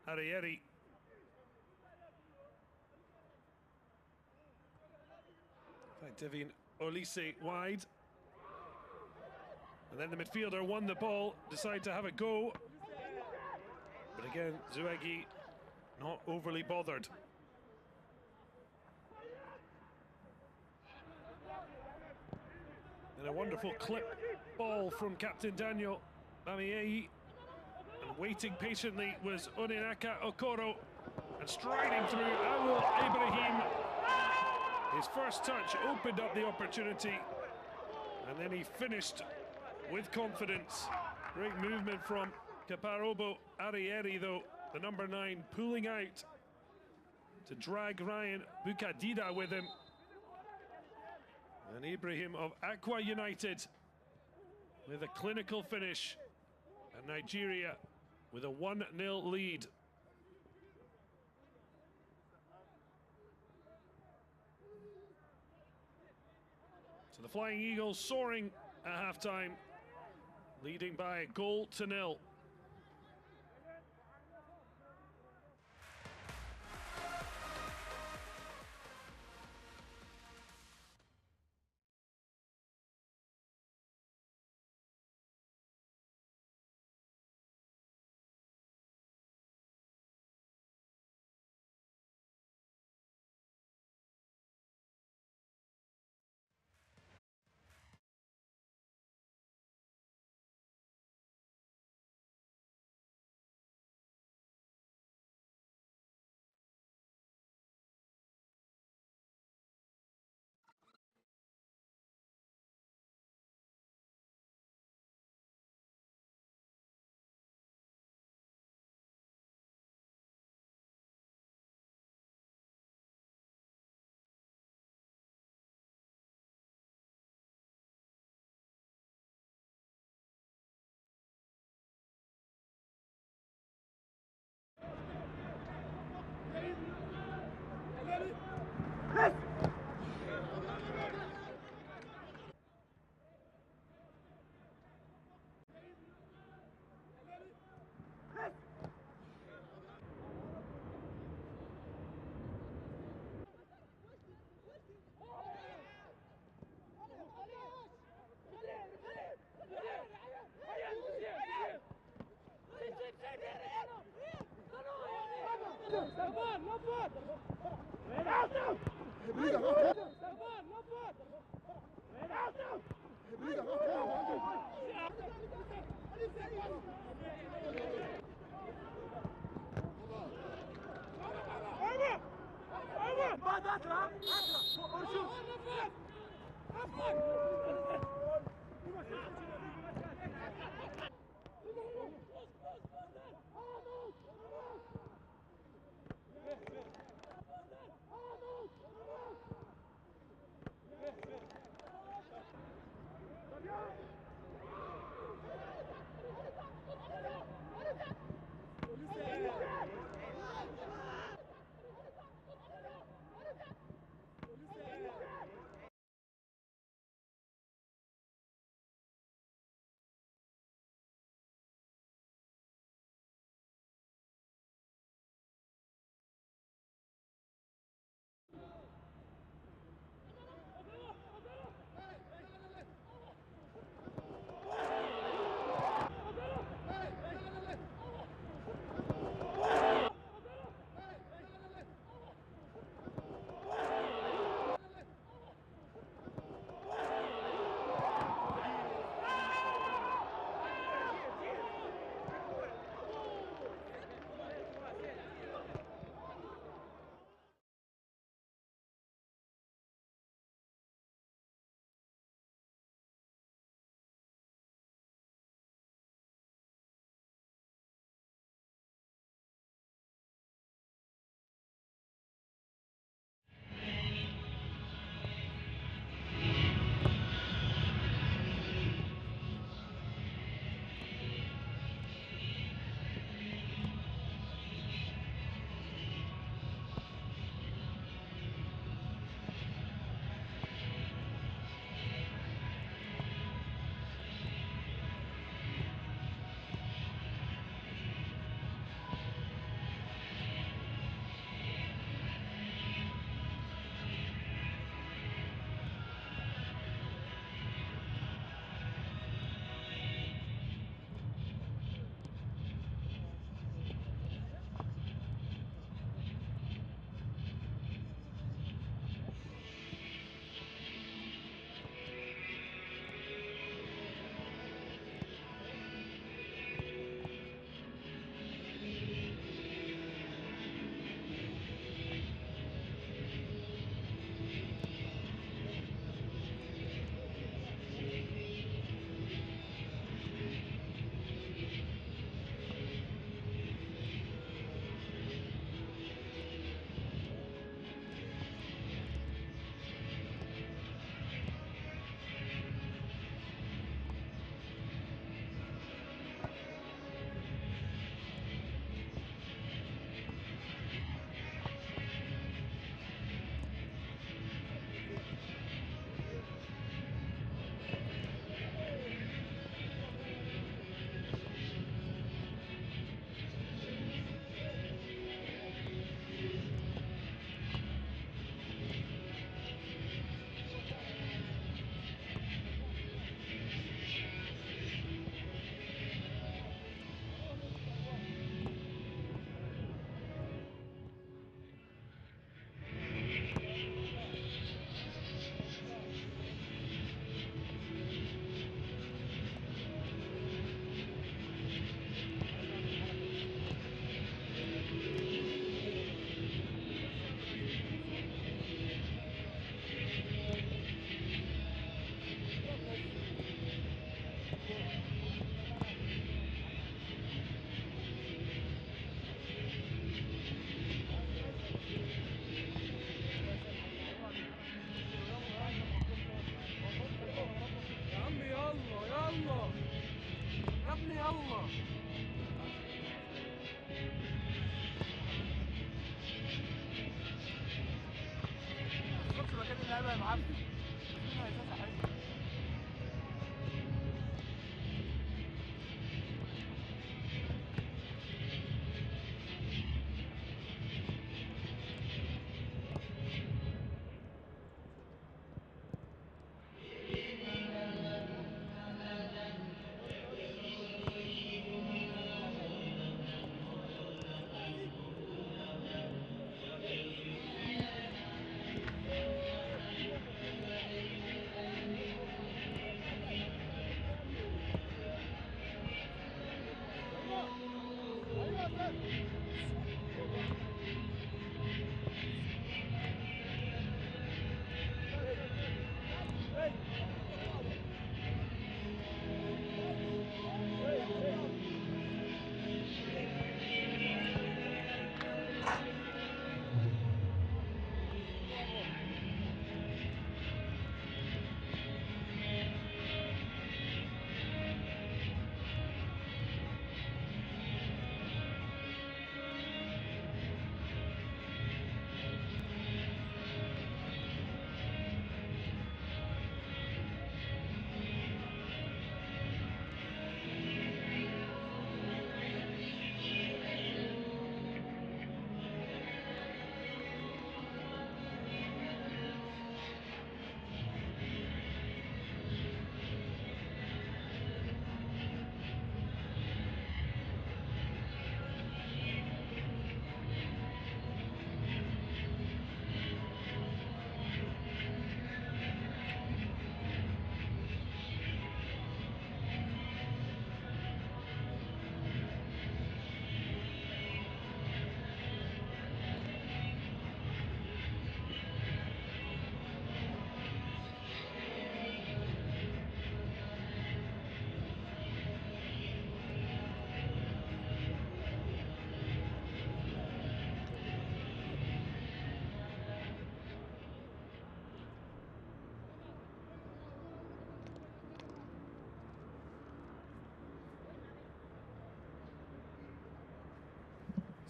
Arieri. Devin Olise wide. And then the midfielder won the ball, decided to have a go. But again, Zouaghi not overly bothered. And a wonderful clip ball from Captain Daniel Bamiei. And waiting patiently was Onyeka Okoro. And striding through Awul Ibrahim. His first touch opened up the opportunity, and then he finished with confidence. Great movement from Caparobo Arrieri, though, the number 9, pulling out to drag Ryan Bukadida with him. And Ibrahim of Aqua United with a clinical finish, and Nigeria with a 1-0 lead. So the Flying Eagles soaring at halftime, leading by a goal to nil.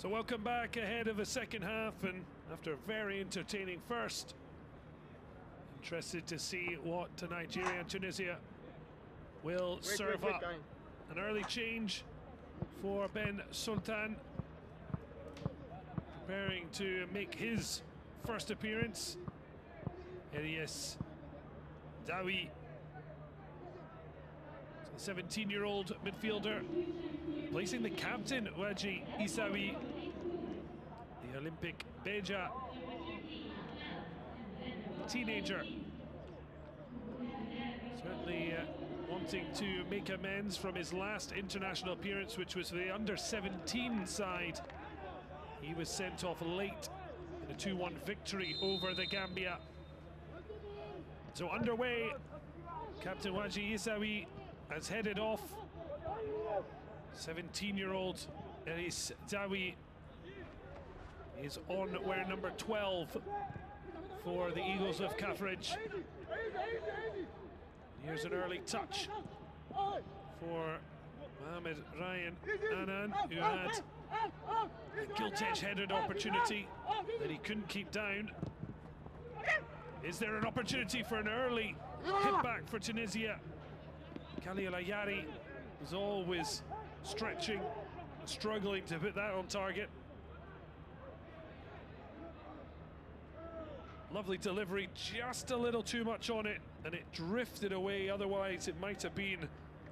So welcome back ahead of the second half, and after a very entertaining first. Interested to see what Nigeria and Tunisia will serve up. An early change for Ben Sultan, preparing to make his first appearance. Elias Dawi, the 17-year-old midfielder, placing the captain Waji Isawi, the Olympic Beja teenager, certainly wanting to make amends from his last international appearance, which was for the under-17 side. He was sent off late in a 2-1 victory over the Gambia. So underway, Captain Waji Isawi has headed off. 17-year-old Elis Dawi is on wear number 12 for the Eagles of Cafridge. Here's an early touch for Mohamed Ryan Annan, who had a gilt-edge headed opportunity that he couldn't keep down. Is there an opportunity for an early hit back for Tunisia? Khalil Ayari was always stretching, struggling to put that on target. Lovely delivery, just a little too much on it, and it drifted away. Otherwise, it might have been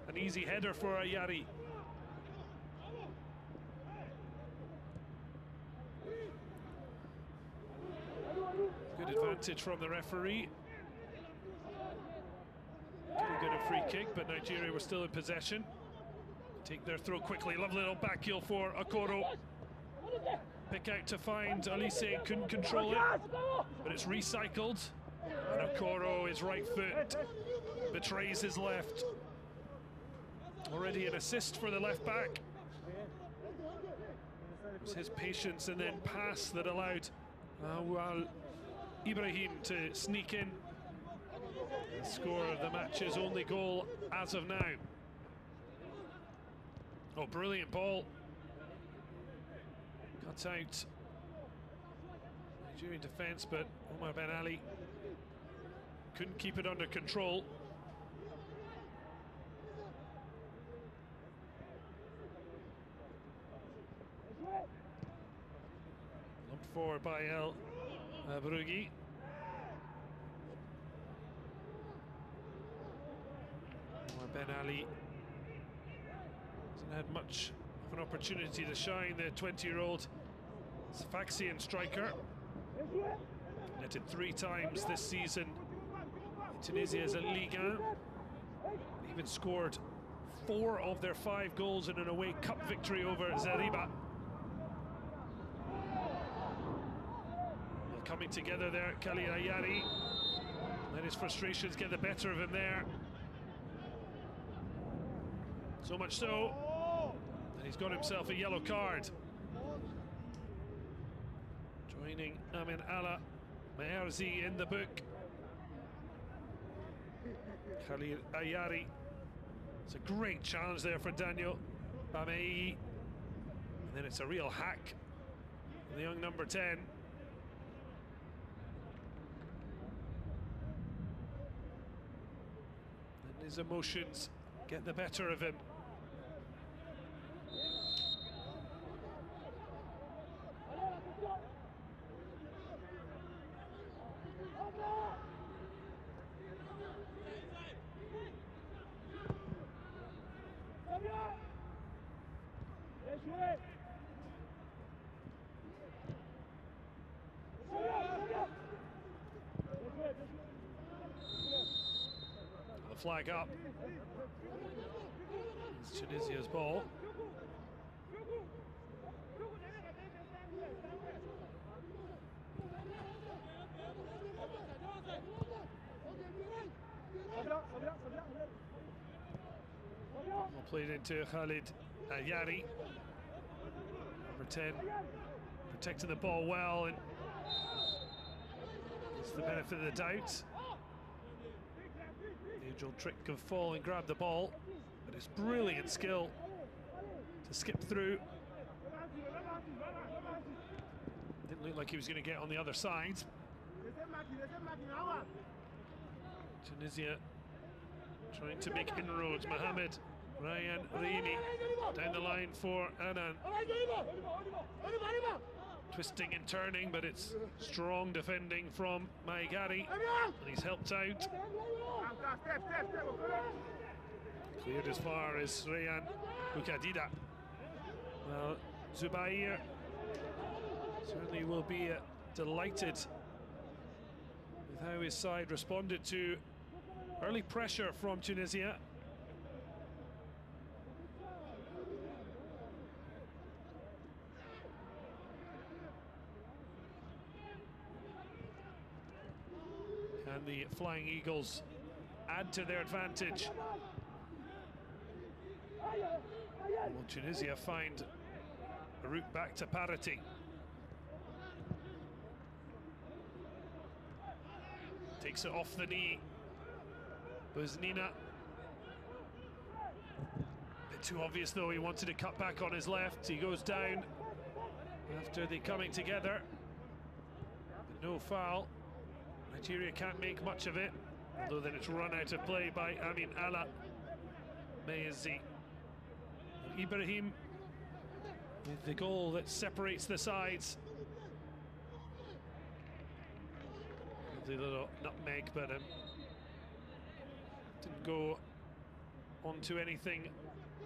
an easy header for Ayari. Good advantage from the referee. Could have got a free kick, but Nigeria were still in possession. Take their throw quickly. Lovely little back heel for Okoro. Pick out to find Elise, couldn't control it, but it's recycled. And Okoro, his right foot betrays his left. Already an assist for the left back. It was his patience and then pass that allowed Ibrahim to sneak in and score the match's only goal as of now. Oh, brilliant ball. Cuts out Nigerian defence, but Omar Ben Ali couldn't keep it under control. Lumped forward by El Brugui. Ben Ali hasn't had much of an opportunity to shine, the 20-year-old Sfaxian striker. Netted 3 times this season in Tunisia's Ligue 1. Even scored 4 of their 5 goals in an away cup victory over Zariba. Well, coming together there, Khalid Ayari. Let his frustrations get the better of him there. So much so that he's got himself a yellow card. Joining Amin Ala Maerzi in the book. Khalil Ayari. It's a great challenge there for Daniel Bamei. And then it's a real hack. The young number 10. And his emotions get the better of him. The flag up. It's Tunisia's ball. Played into Khalid Ayari, number 10, protecting the ball well, and it's the benefit of the doubt. The usual trick of fall and grab the ball, but it's brilliant skill to skip through. Didn't look like he was going to get on the other side. Tunisia trying to make inroads. Mohamed Ryan Reini down the line for Anan. Twisting and turning, but it's strong defending from Maigari, and he's helped out. Cleared as far as Rayan Bukadida. Well, Zubair certainly will be delighted with how his side responded to early pressure from Tunisia. And the Flying Eagles add to their advantage. Will Tunisia find a route back to parity? Takes it off the knee. Buznina. Bit too obvious though, he wanted to cut back on his left. He goes down after the coming together. But no foul. Nigeria can't make much of it, although then it's run out of play by Amin Ala Maezi. Ibrahim with the goal that separates the sides. The little nutmeg, but didn't go on to anything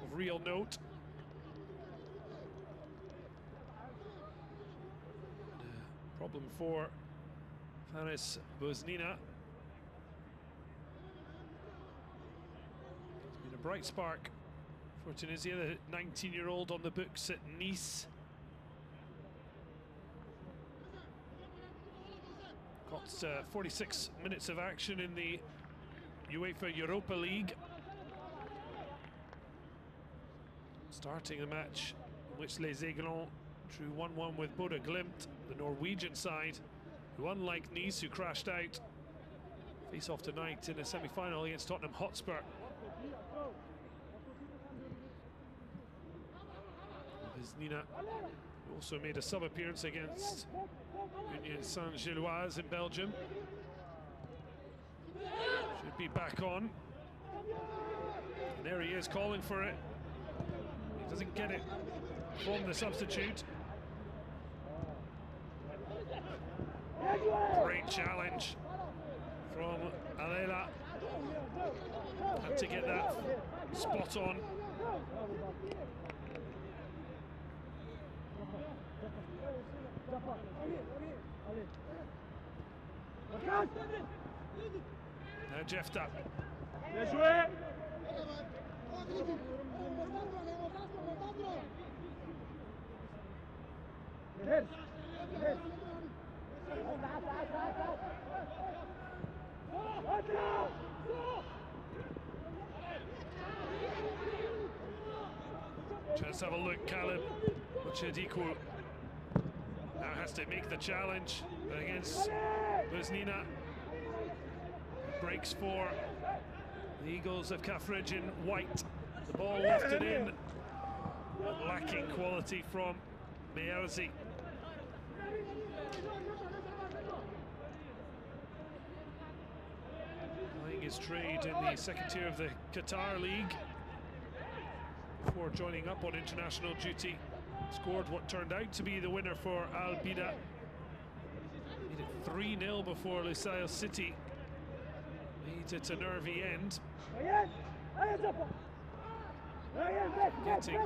of real note. Problem for Faris Buznina. It's been a bright spark for Tunisia, the 19-year-old on the books at Nice. Got 46 minutes of action in the UEFA Europa League. Starting the match in which Les Aiglons drew 1-1 with Bodø Glimt, the Norwegian side, who, unlike Nice, who crashed out, face off tonight in a semi-final against Tottenham Hotspur. Nina also made a sub-appearance against Union Saint-Gilloise in Belgium. Should be back on. And there he is calling for it. He doesn't get it from the substitute. Great challenge from Alela. Had to get that spot on. Now Jefta. Let's have a look, Caleb. Ochediko now has to make the challenge, but against Busnina, breaks for the Eagles of Kafrij in white. The ball wafted in, but lacking quality from Meerzi. Playing his trade in the second tier of the Qatar League before joining up on international duty. Scored what turned out to be the winner for Al Bida. Made it 3-0 before Lusail City made it a nervy end. Getting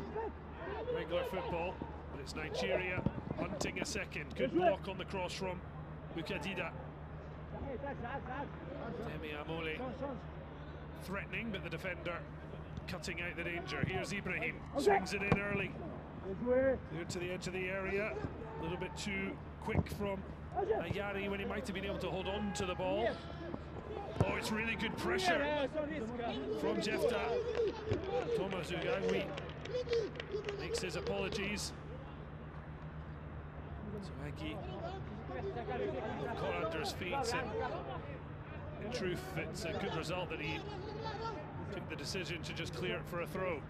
regular football, but it's Nigeria hunting a second. Good block on the cross from Bukadida. Demi Amole threatening, but the defender cutting out the danger. Here's Ibrahim, swings it in early. Here to the edge of the area, a little bit too quick from Ayari when he might have been able to hold on to the ball. Oh, it's really good pressure from Jefta. Thomas Ugangwi makes his apologies. Suagi caught under his feet, and in truth it's a good result that he took the decision to just clear it for a throw.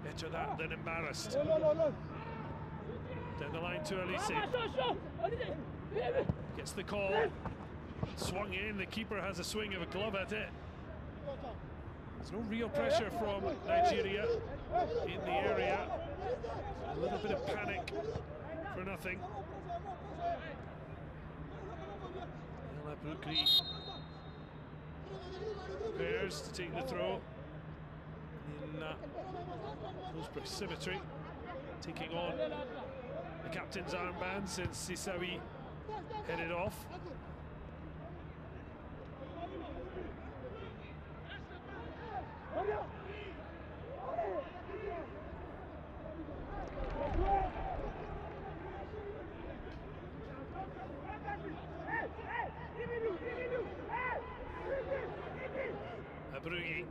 Better that than embarrassed. Down the line to Elise. Gets the call. Swung in. The keeper has a swing of a glove at it. There's no real pressure from Nigeria in the area. A little bit of panic for nothing. El Abroukri prepares to take the throw in close proximity, taking on the captain's armband since Sisawi headed off. Abroukri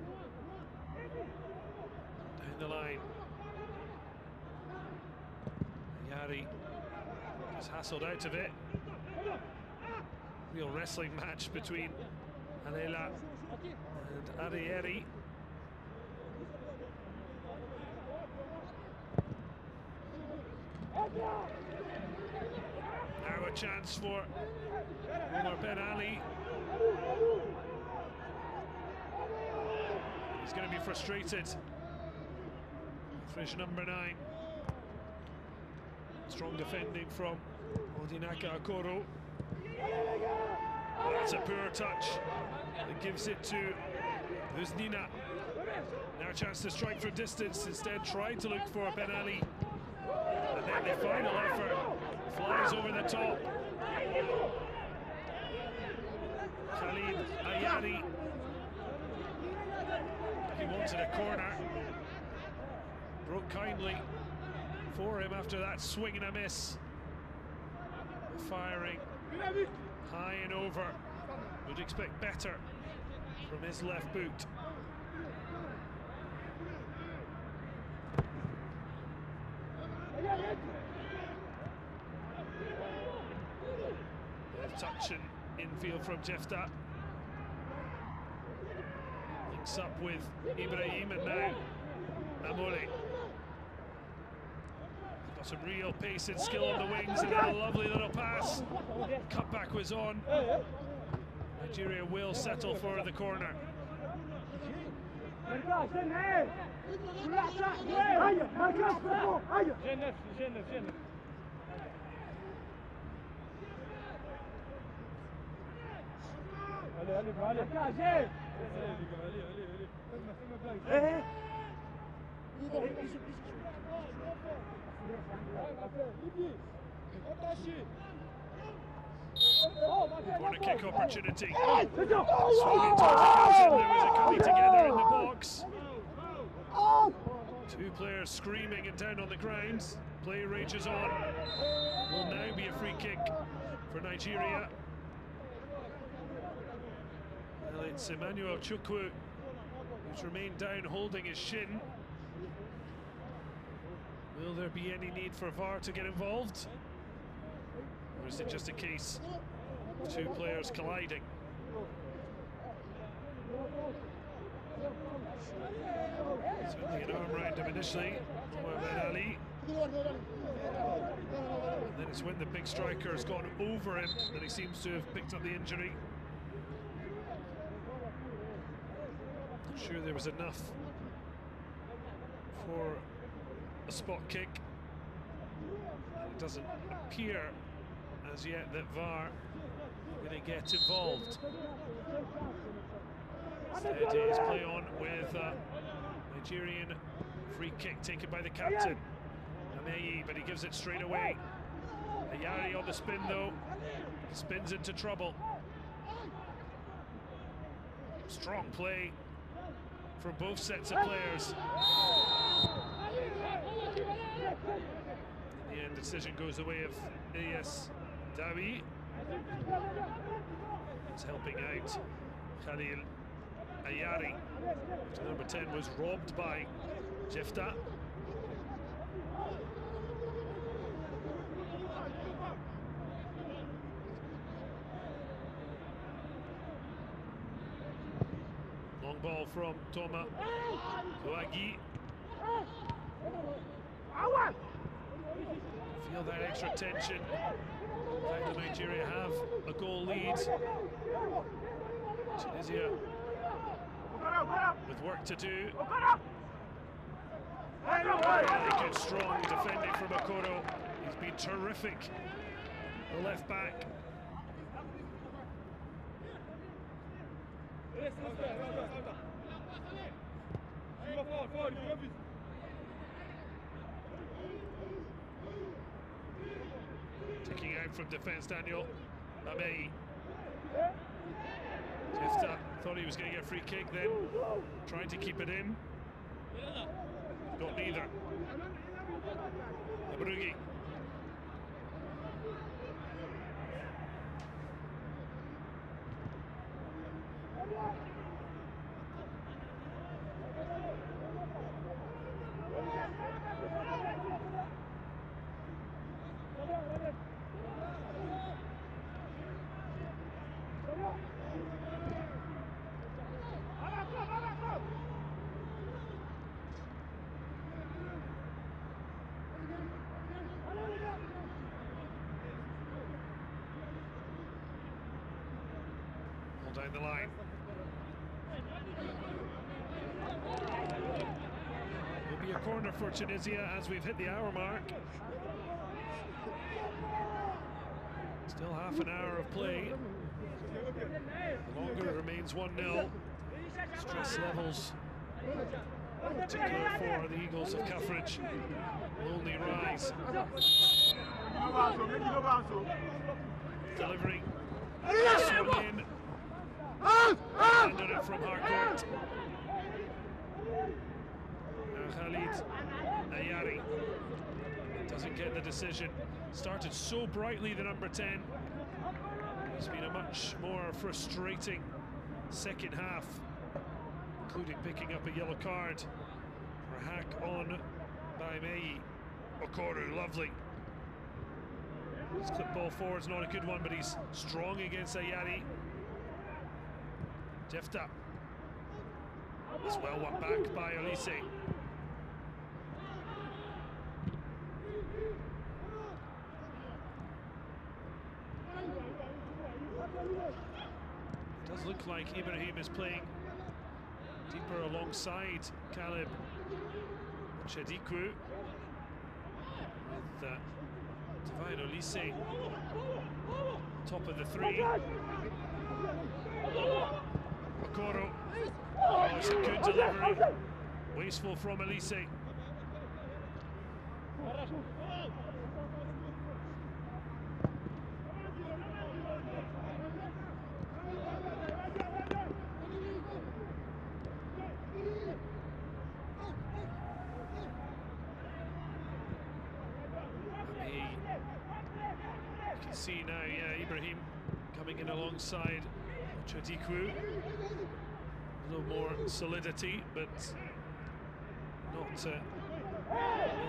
down the line. Yari just hassled out of it. Real wrestling match between Alela and Arieri. Now a chance for Omar Ben Ali. He's going to be frustrated. Finish number 9. Strong defending from Odinaka Akoro. That's a poor touch that gives it to Busnina. Now a chance to strike from distance. Instead tried to look for Ben Ali. And then the final effort flies over the top. Khalid Ayari. He wanted a corner. Broke kindly for him after that swing and a miss. Firing high and over. Would expect better from his left boot. Touch and infield from Jefta. Links up with Ibrahim and now Amole. Got some real pace and skill on the wings, and then a lovely little pass. Cutback was on. Nigeria will settle for the corner. Corner kick opportunity. Swinging towards the captain. There was a coming together in the box. Two players screaming and down on the ground. Play rages on. Will now be a free kick for Nigeria. Well, it's Emmanuel Chukwu who's remained down holding his shin. Will there be any need for VAR to get involved? Or is it just a case of two players colliding? Certainly an arm round him initially, Mohamed Ali. And then it's when the big striker has gone over him that he seems to have picked up the injury. Not sure there was enough for a spot kick. It doesn't appear as yet that VAR are going to get involved. Instead, it is play on with Nigerian free kick taken by the captain, Ameyi, but he gives it straight away. Ayari on the spin though, spins into trouble. Strong play from both sets of players. In the end, decision goes the way of Ilyas Dawi. It's helping out Khalil Ayari. Number 10 was robbed by Jefta. Long ball from Toma Kouagi. Feel that extra tension. In fact, that Nigeria have a goal lead. Tunisia with work to do. Really good, strong defending from Okoro. He's been terrific. The left back. Taking out from defence, Daniel Ameyi. Jefta thought he was going to get a free kick then, trying to keep it in. Got neither. Abrugi. Down the line. Will be a corner for Tunisia as we've hit the hour mark. Still half an hour of play. The longer remains 1-0. Stress levels, particularly for the Eagles of Coverage, will only rise. Delivering. Swung in. Ended it from Harcourt. Khalid Ayari doesn't get the decision. Started so brightly, the number 10. It's been a much more frustrating second half, including picking up a yellow card for a hack on by Meyi. Okoro, lovely. His clip ball forward's not a good one, but he's strong against Ayari. Jefta. It's well won back by Olise. look like Ibrahim is playing deeper alongside Caleb Chadiku, with Divine Olise top of the three. Okoro, oh, it's a good delivery, wasteful from Olise. You can see now, yeah, Ibrahim coming in alongside Chadiku. A little more solidity, but not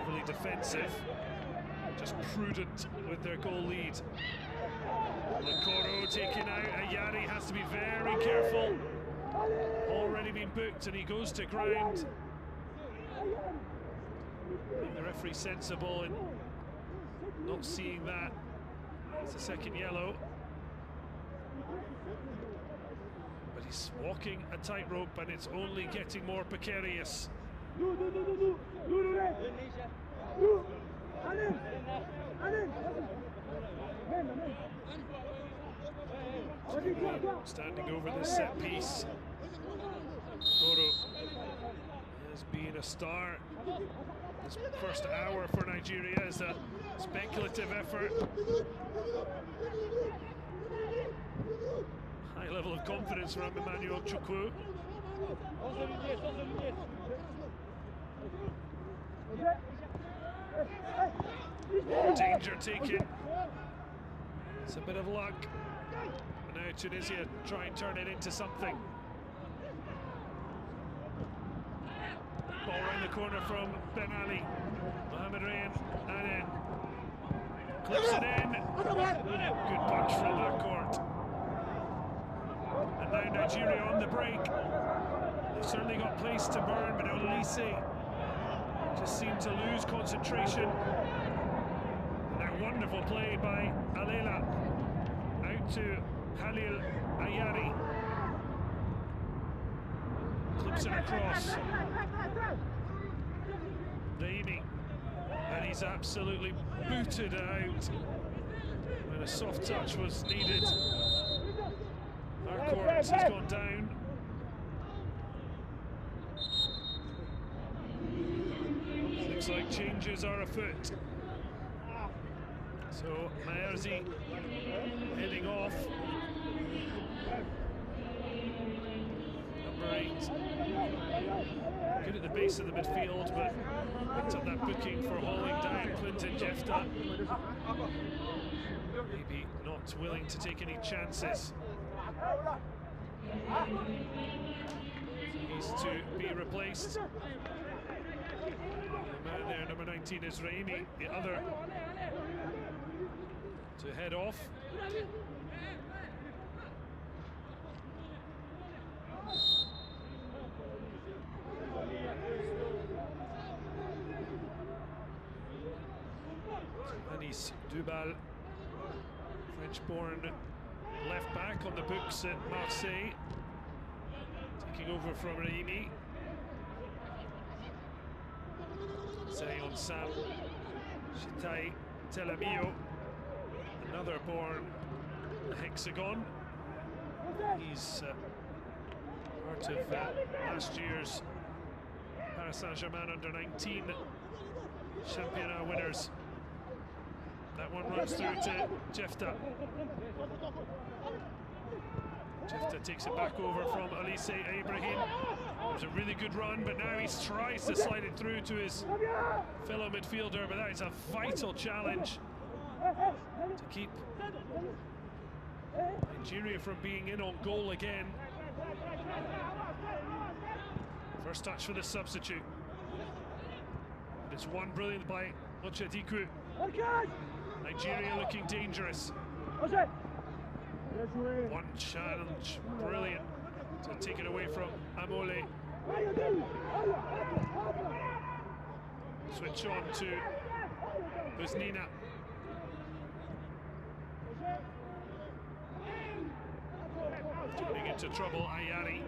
overly defensive. Just prudent with their goal lead. Okoro taken out. Ayari has to be very careful. Already been booked, and he goes to ground. I think the referee's sensible in not seeing that. It's a second yellow. But he's walking a tightrope, and it's only getting more precarious. Standing over the set piece. Okoro has been a star. This first hour for Nigeria is a speculative effort. High level of confidence from Emmanuel Chukwu. Danger taken. It's a bit of luck. And now Tunisia try and turn it into something. Ball around the corner from Ben Ali. Mohamed Rayan Anen clips it in. Good punch from that court. And now Nigeria on the break. They've certainly got place to burn, but Olise just seemed to lose concentration. And a wonderful play by Alela out to Halil Ayari. Clips it across. Naimi, and he's absolutely booted out when a soft touch was needed. Our court has gone down. Looks like changes are afoot. So Maerzi heading off. Number 8. Good at the base of the midfield, but picked up that booking for hauling down Clinton Jefta. Maybe not willing to take any chances. He's to be replaced. The man there, number 19, is Raimi, the other to head off. Anis Dubal, French-born left back on the books at Marseille, taking over from Raimi. Zayon Sam Shitai Telamio, another born Hexagon. He's part of last year's Paris Saint-Germain under-19 Championnat winners. That one runs through to Jefta. Jefta takes it back over from Olise Ibrahim. It was a really good run, but now he tries to slide it through to his fellow midfielder, but that is a vital challenge to keep Nigeria from being in on goal again. First touch for the substitute. But it's one brilliant by Ochadiku. Nigeria looking dangerous. One challenge, brilliant, to take it away from Amole. Switch on to Busnina. Getting into trouble, Ayari.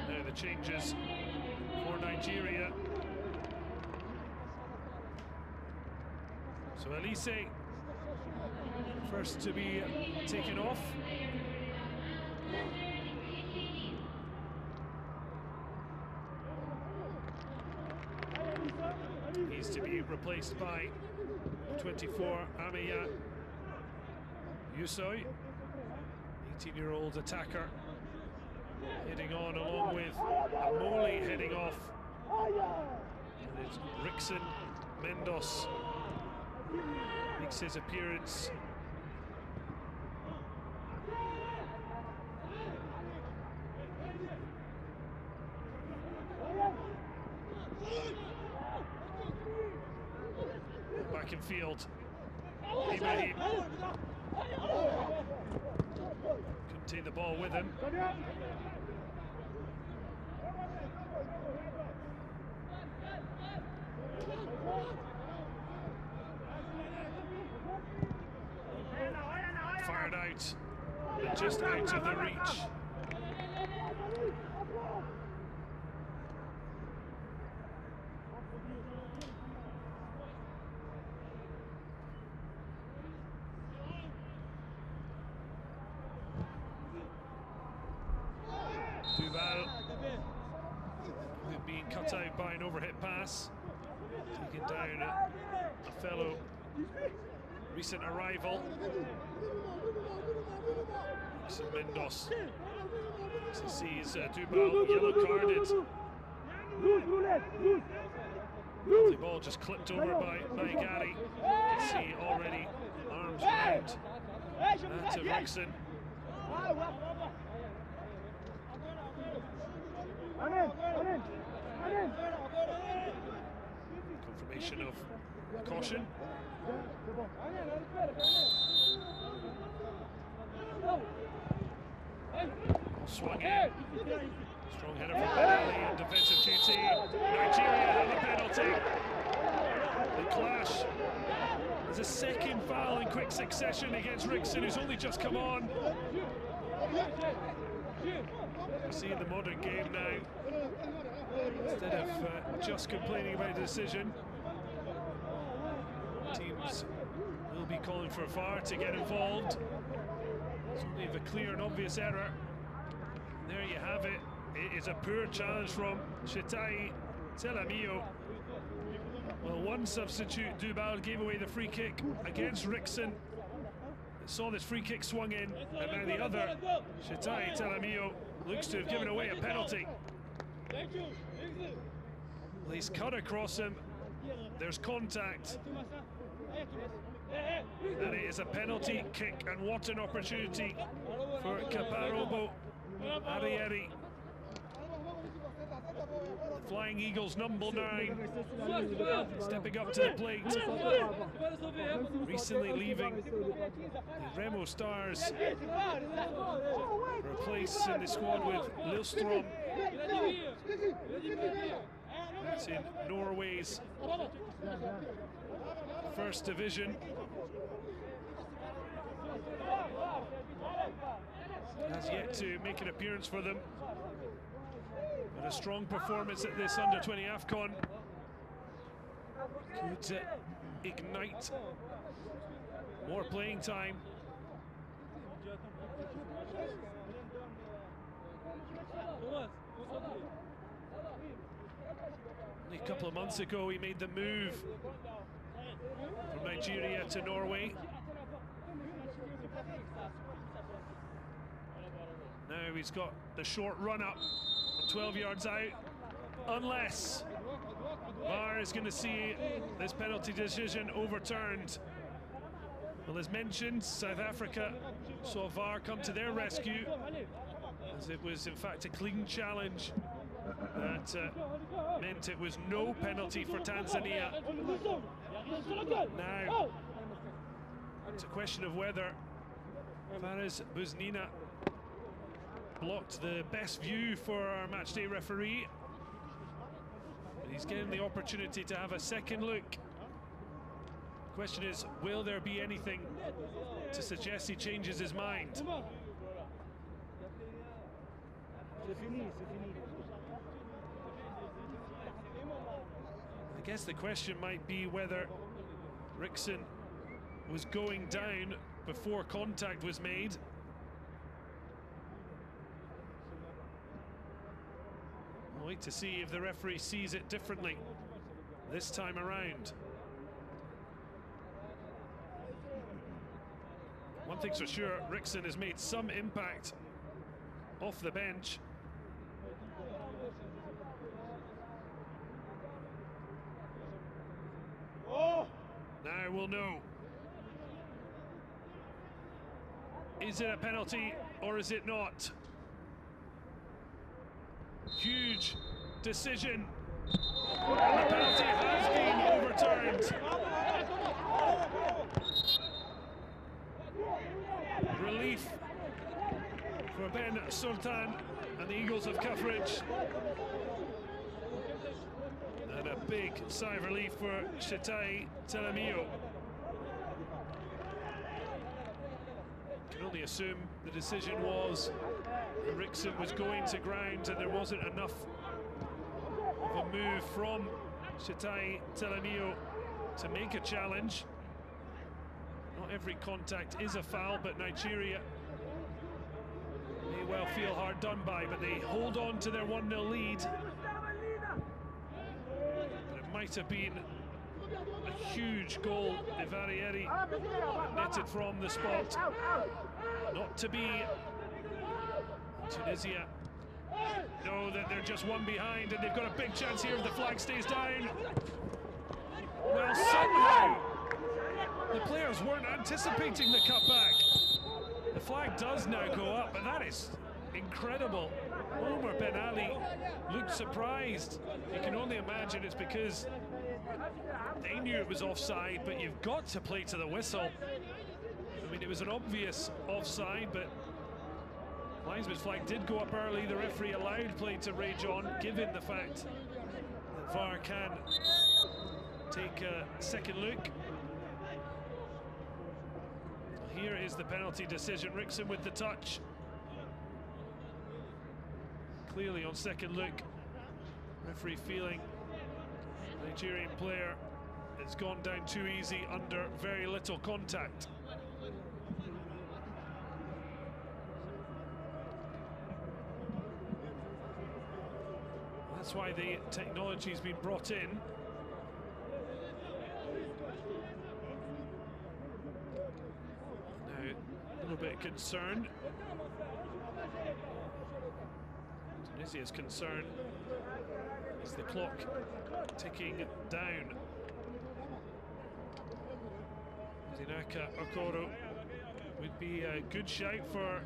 Now the changes for Nigeria. So Elise, first to be taken off. He's to be replaced by 24 Amiya Yusoi, 18-year-old attacker, heading on along with Amoli heading off. And it's Rickson Mendos makes his appearance. Back in field, Ibrahim couldn't take the ball with him. Fired out, but just out of the reach. Duval, being cut out by an overhit pass, taking down a fellow recent arrival. Mendos sees Duval yellow carded. The ball just clipped over by Gary. You can see already arms round that of Rickson. Confirmation of caution. Swung in. Strong header from Benelli in defensive duty. Nigeria have a penalty. The clash. There's a second foul in quick succession against Rickson, who's only just come on. You see in the modern game now, instead of just complaining about the decision, teams will be calling for a VAR to get involved. It's only a clear and obvious error. And there you have it. It is a poor challenge from Shetai Telamio. Well, one substitute, Duval, gave away the free kick against Rickson. Saw this free kick swung in, and now the other, Shetai Telamio, looks to have given away a penalty. Well, he's cut across him. There's contact. And it is a penalty kick, and what an opportunity for Kaparobo Arieri. Flying Eagles number 9, stepping up to the plate. Recently leaving the Remo Stars for a place in the squad with Lillestrøm. It's in Norway's first division. Has yet to make an appearance for them. But a strong performance at this under-20 AFCON could ignite more playing time. Only a couple of months ago he made the move from Nigeria to Norway. Now he's got the short run up from 12 yards out, unless VAR is going to see this penalty decision overturned. Well, as mentioned, South Africa saw VAR come to their rescue, as it was in fact a clean challenge that meant it was no penalty for Tanzania. Now it's a question of whether Fares Busnina blocked the best view for our matchday referee. But he's getting the opportunity to have a second look. The question is, will there be anything to suggest he changes his mind? I guess the question might be whether Rickson was going down before contact was made. We'll wait to see if the referee sees it differently this time around. One thing's for sure, Rickson has made some impact off the bench. Now we'll know. Is it a penalty or is it not? Huge decision. And the penalty has been overturned. Relief for Ben Sultan and the Eagles of Coverage. And a big sigh of relief for Shetai Telemio. Can only assume the decision was that Rickson was going to ground and there wasn't enough of a move from Shetai Telemio to make a challenge. Not every contact is a foul, but Nigeria may well feel hard done by, but they hold on to their 1-0 lead. But it might have been a huge goal if Arieri netted from the spot. Not to be. Tunisia know that they're just one behind and they've got a big chance here if the flag stays down. Well, somehow the players weren't anticipating the cutback. The flag does now go up, and that is incredible. Omar Ben Ali looked surprised. You can only imagine it's because they knew it was offside, but you've got to play to the whistle. I mean, it was an obvious offside, but linesman's flag did go up early. The referee allowed play to rage on, given the fact that VAR can take a second look. Here is the penalty decision. Rickson with the touch. Clearly on second look, referee feeling Nigerian player has gone down too easy under very little contact. That's why the technology's been brought in. Now, a little bit concerned. Tunisia's concern is the clock ticking down. Zinaka Okoro would be a good shout for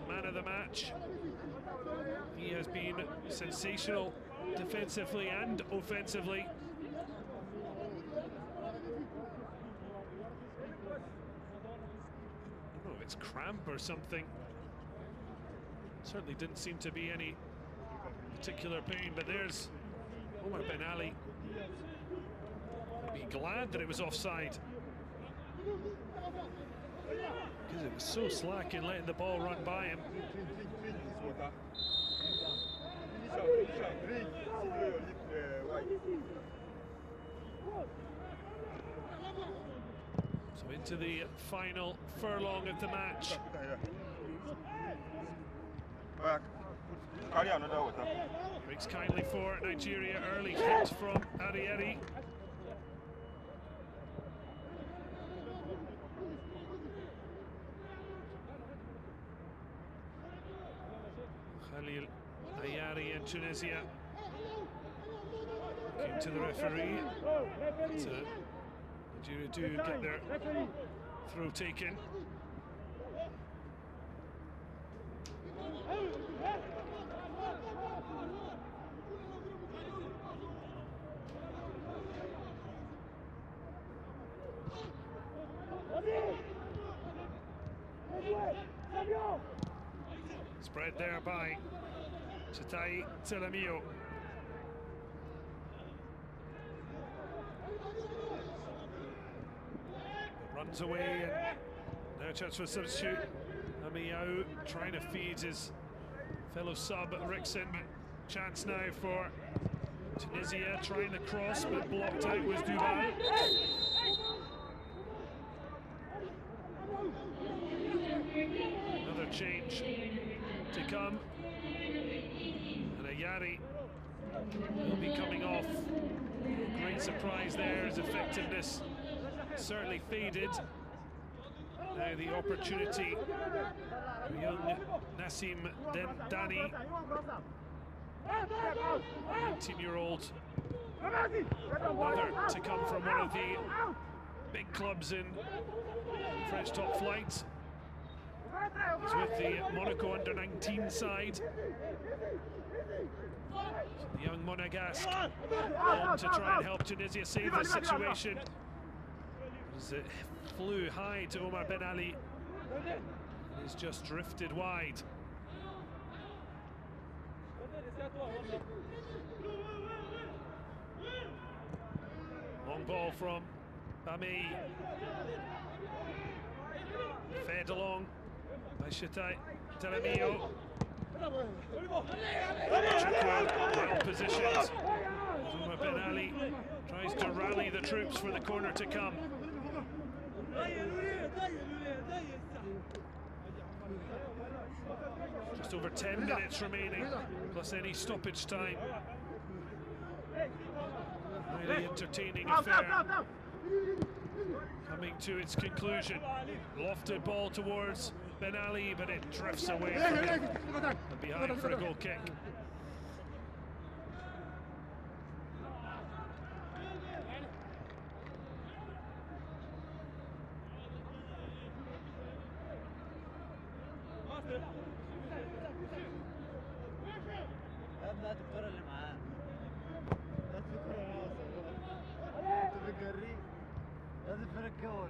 man of the match. He has been sensational defensively and offensively. I don't know if it's cramp or something. Certainly didn't seem to be any particular pain, but there's Omar Ben Ali. Be glad that it was offside, because it was so slack in letting the ball run by him. So into the final furlong of the match. Breaks kindly for Nigeria. Early hit from Arieri. Khalil Ayari in Tunisia. Looking to the referee. Nigeria do get their throw taken. Spread there by Chitai Telemio. Runs away and no chance for a substitute. Amiao trying to feed his fellow sub Rickson, but chance now for Tunisia, trying the cross but blocked out was Duval. Another change to come, and Ayari will be coming off. Great surprise there, his effectiveness certainly faded. Now the opportunity for young Nassim Dani, 19-year-old, another to come from one of the big clubs in French top flight. He's with the Monaco under-19 side. The young Monegasque on to try and help Tunisia save the situation. As it flew high to Omar Ben Ali, he's just drifted wide. Long ball from Bamei, fed along by Chitai Telemio. Well positioned. Omar Ben Ali tries to rally the troops for the corner to come. Just over 10 minutes remaining, plus any stoppage time. Really entertaining affair coming to its conclusion. Lofted ball towards Ben Ali, but it drifts away from him and behind for a goal kick. هات الكرة اللي معاه. هات الكرة راسه. انت بتجريه. لازم فركه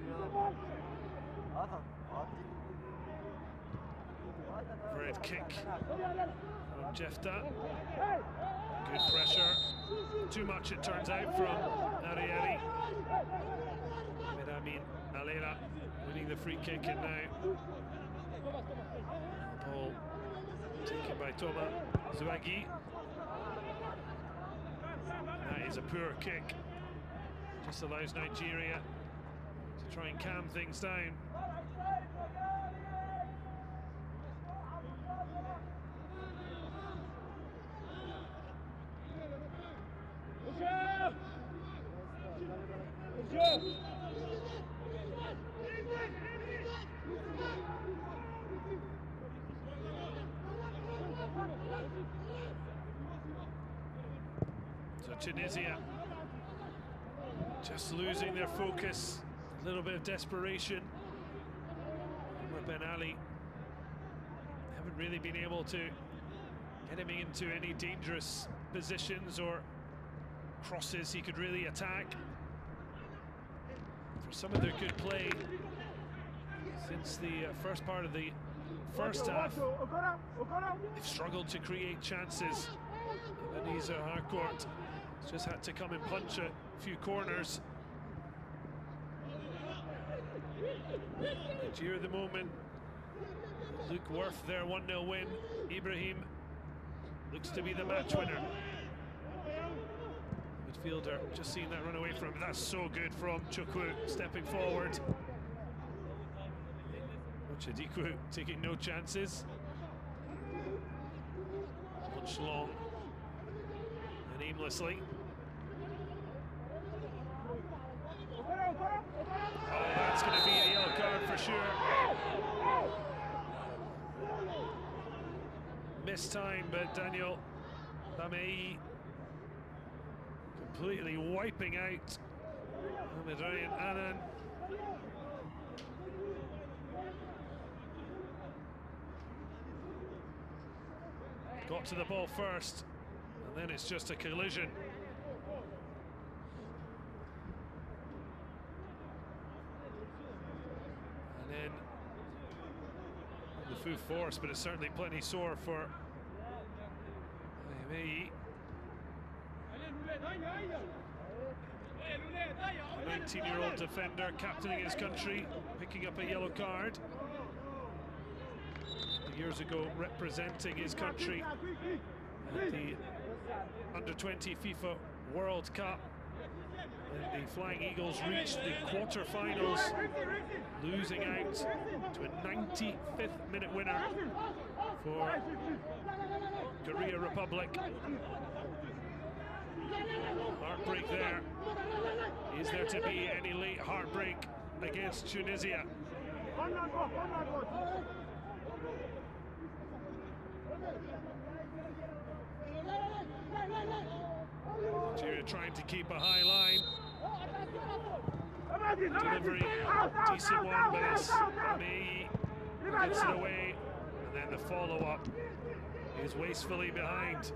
Red kick from Jefta. Good pressure. Too much, it turns out, from Arieri. Miramin Alera winning the free kick, and now ball taken by Toma Zouagui. That is a poor kick. Just allows Nigeria to try and calm things down. So Tunisia just losing their focus, a little bit of desperation. Ben Ali haven't really been able to get him into any dangerous positions or crosses he could really attack. For some of their good play since the first part of the first half, they've struggled to create chances. Ebenezer Harcourt has just had to come and punch a few corners. Nigeria at the moment look worth their 1-0 win. Ibrahim looks to be the match winner. Midfielder just seen that run away from him. That's so good from Chukwu stepping forward. Chadiku taking no chances. Launched long and aimlessly. Oh, that's going to be a yellow card for sure. Missed time, but Daniel Bamei completely wiping out Ryan Annan. Got to the ball first, and then it's just a collision. And then the full force, but it's certainly plenty sore for Aimei. 19-year-old defender captaining his country, picking up a yellow card. Years ago, representing his country at the Under-20 FIFA World Cup. And the Flying Eagles reached the quarter-finals, losing out to a 95th minute winner for Korea Republic. Heartbreak there. Is there to be any late heartbreak against Tunisia? Nigeria trying to keep a high line. Delivery, decent one, but it's Aimei who gets it away. And then the follow-up is wastefully behind.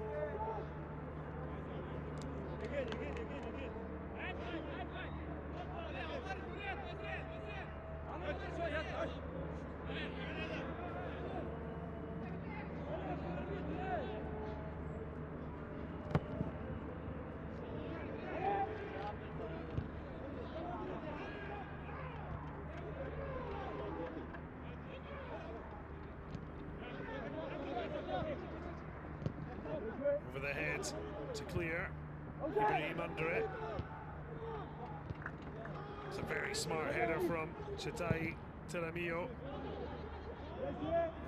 Over the head to clear. Ibrahim under it. It's a very smart header from Chetai Telemio.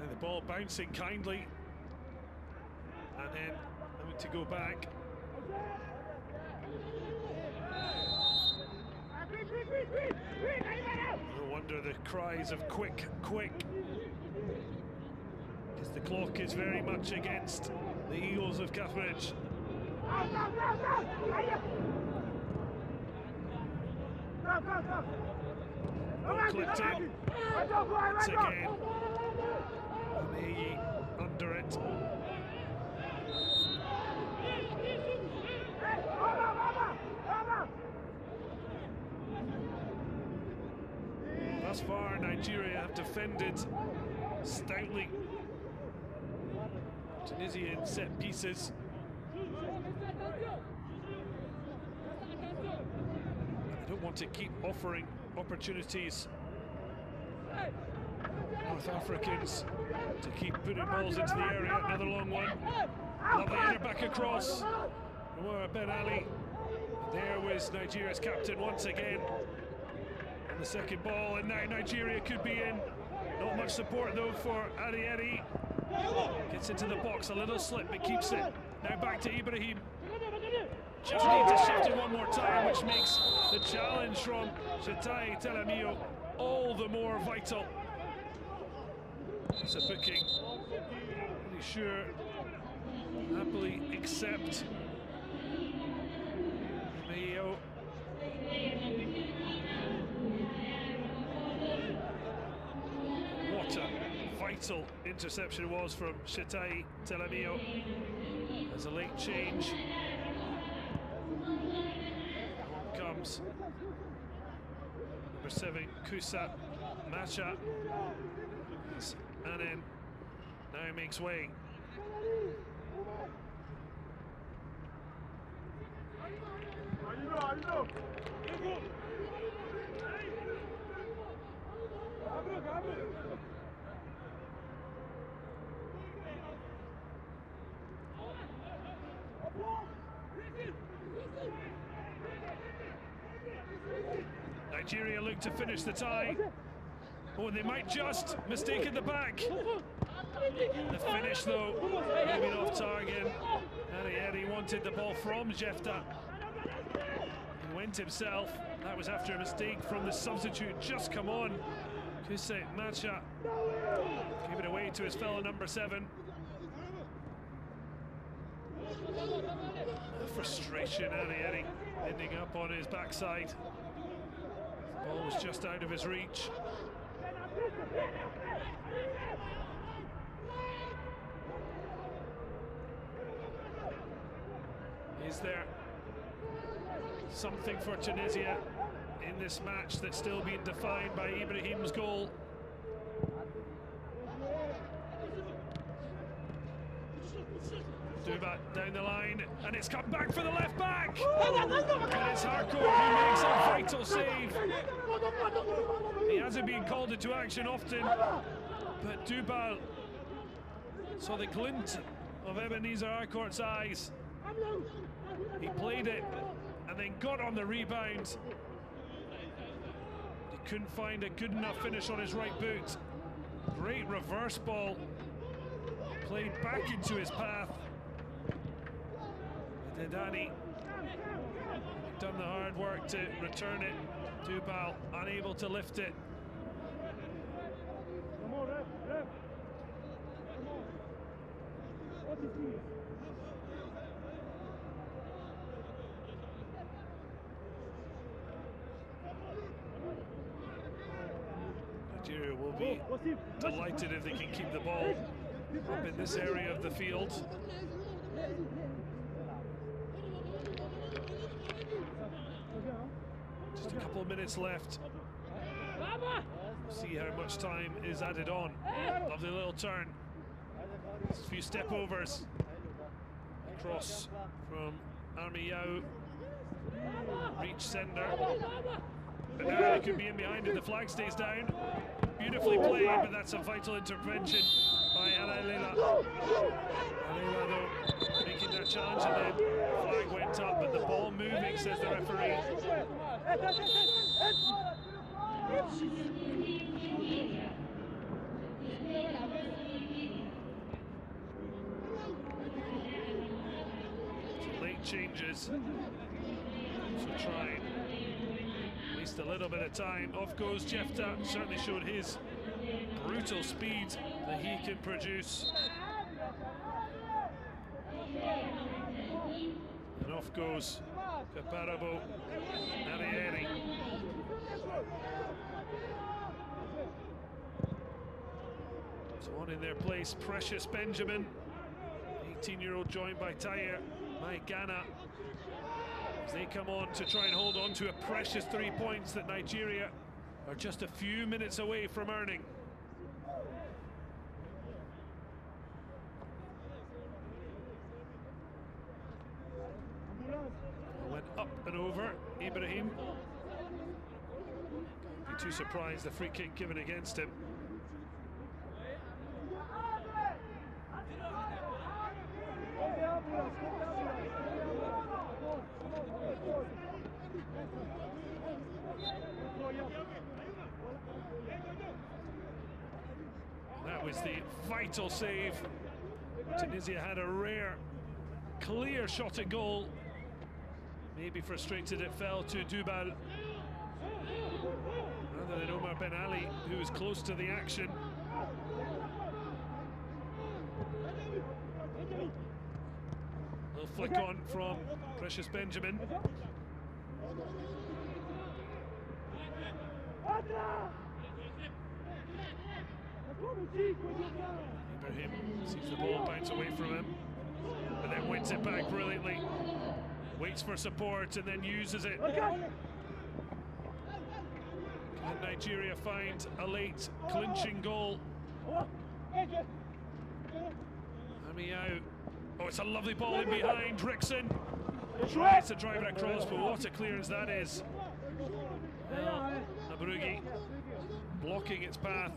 And the ball bouncing kindly. And then having to go back. No wonder the cries of quick, quick. Because the clock is very much against the Eagles of Cambridge. Clipped in once again. Aimei under it. Thus far, Nigeria have defended stoutly. Tunisia in set pieces. They don't want to keep offering opportunities. North Africans to keep putting balls into the area. Another long one. Lovely header back across. Ben Ali. There was Nigeria's captain once again on the second ball, and now Nigeria could be in. Not much support though for Adeyemi. Gets into the box, a little slip, but keeps it. Now back to Ibrahim. Just need to shift it one more time, which makes the challenge from Chetai Telemio all the more vital. It's a booking. Really sure. Happily accept. Mayo. What a vital interception was from Chetai Telemio. There's a late change. On comes number 7, Kusa Macha. And then now makes way. Nigeria look to finish the tie. Oh, and they might just mistake at the back. The finish, though, maybe off target. Adeyemi wanted the ball from Jefta. He went himself. That was after a mistake from the substitute. Just come on. Kusei Macha gave it away to his fellow number 7. Frustration, Adeyemi ending up on his backside. The ball was just out of his reach. Is there something for Tunisia in this match that's still being defined by Ibrahim's goal? Duba down the line, and it's come back for the left back. And it's Harcourt who makes a vital save. He hasn't been called into action often, but Duba saw the glint of Ebenezer Harcourt's eyes. He played it and then got on the rebound. He couldn't find a good enough finish on his right boot. Great reverse ball played back into his path. Dedani done the hard work to return it. Dubal unable to lift it. Nigeria will be delighted if they can keep the ball up in this area of the field. Just a couple of minutes left. See how much time is added on. Lovely little turn. Just a few step overs. Cross from Army Yao. Reach sender. But now they could be in behind if the flag stays down. Beautifully played, but that's a vital intervention by Alaila. Alaila though making that challenge, and then the flag went up, but the ball moving, says the referee. So late changes. So try and waste a little bit of time. Off goes Jefta, certainly showed his brutal speed that he can produce. And off goes Kaparabo Arieri. So on in their place, Precious Benjamin, 18-year-old, joined by Tayer Maigana, as they come on to try and hold on to a precious 3 points that Nigeria are just a few minutes away from earning. Went up and over, Ibrahim. Can't be too surprised, the free kick given against him. That was the vital save. Tunisia had a rare, clear shot at goal. Maybe frustrated it fell to Dubal rather than Omar Ben Ali, who was close to the action. Little flick on from Precious Benjamin. Ibrahim sees the ball bounce away from him, and then wins it back brilliantly. Waits for support and then uses it. Can Nigeria find a late clinching goal? Amiau. Oh, it's a lovely ball in behind. Rickson tries to drive it across, but what a clearance that is. Nabrugi blocking its path.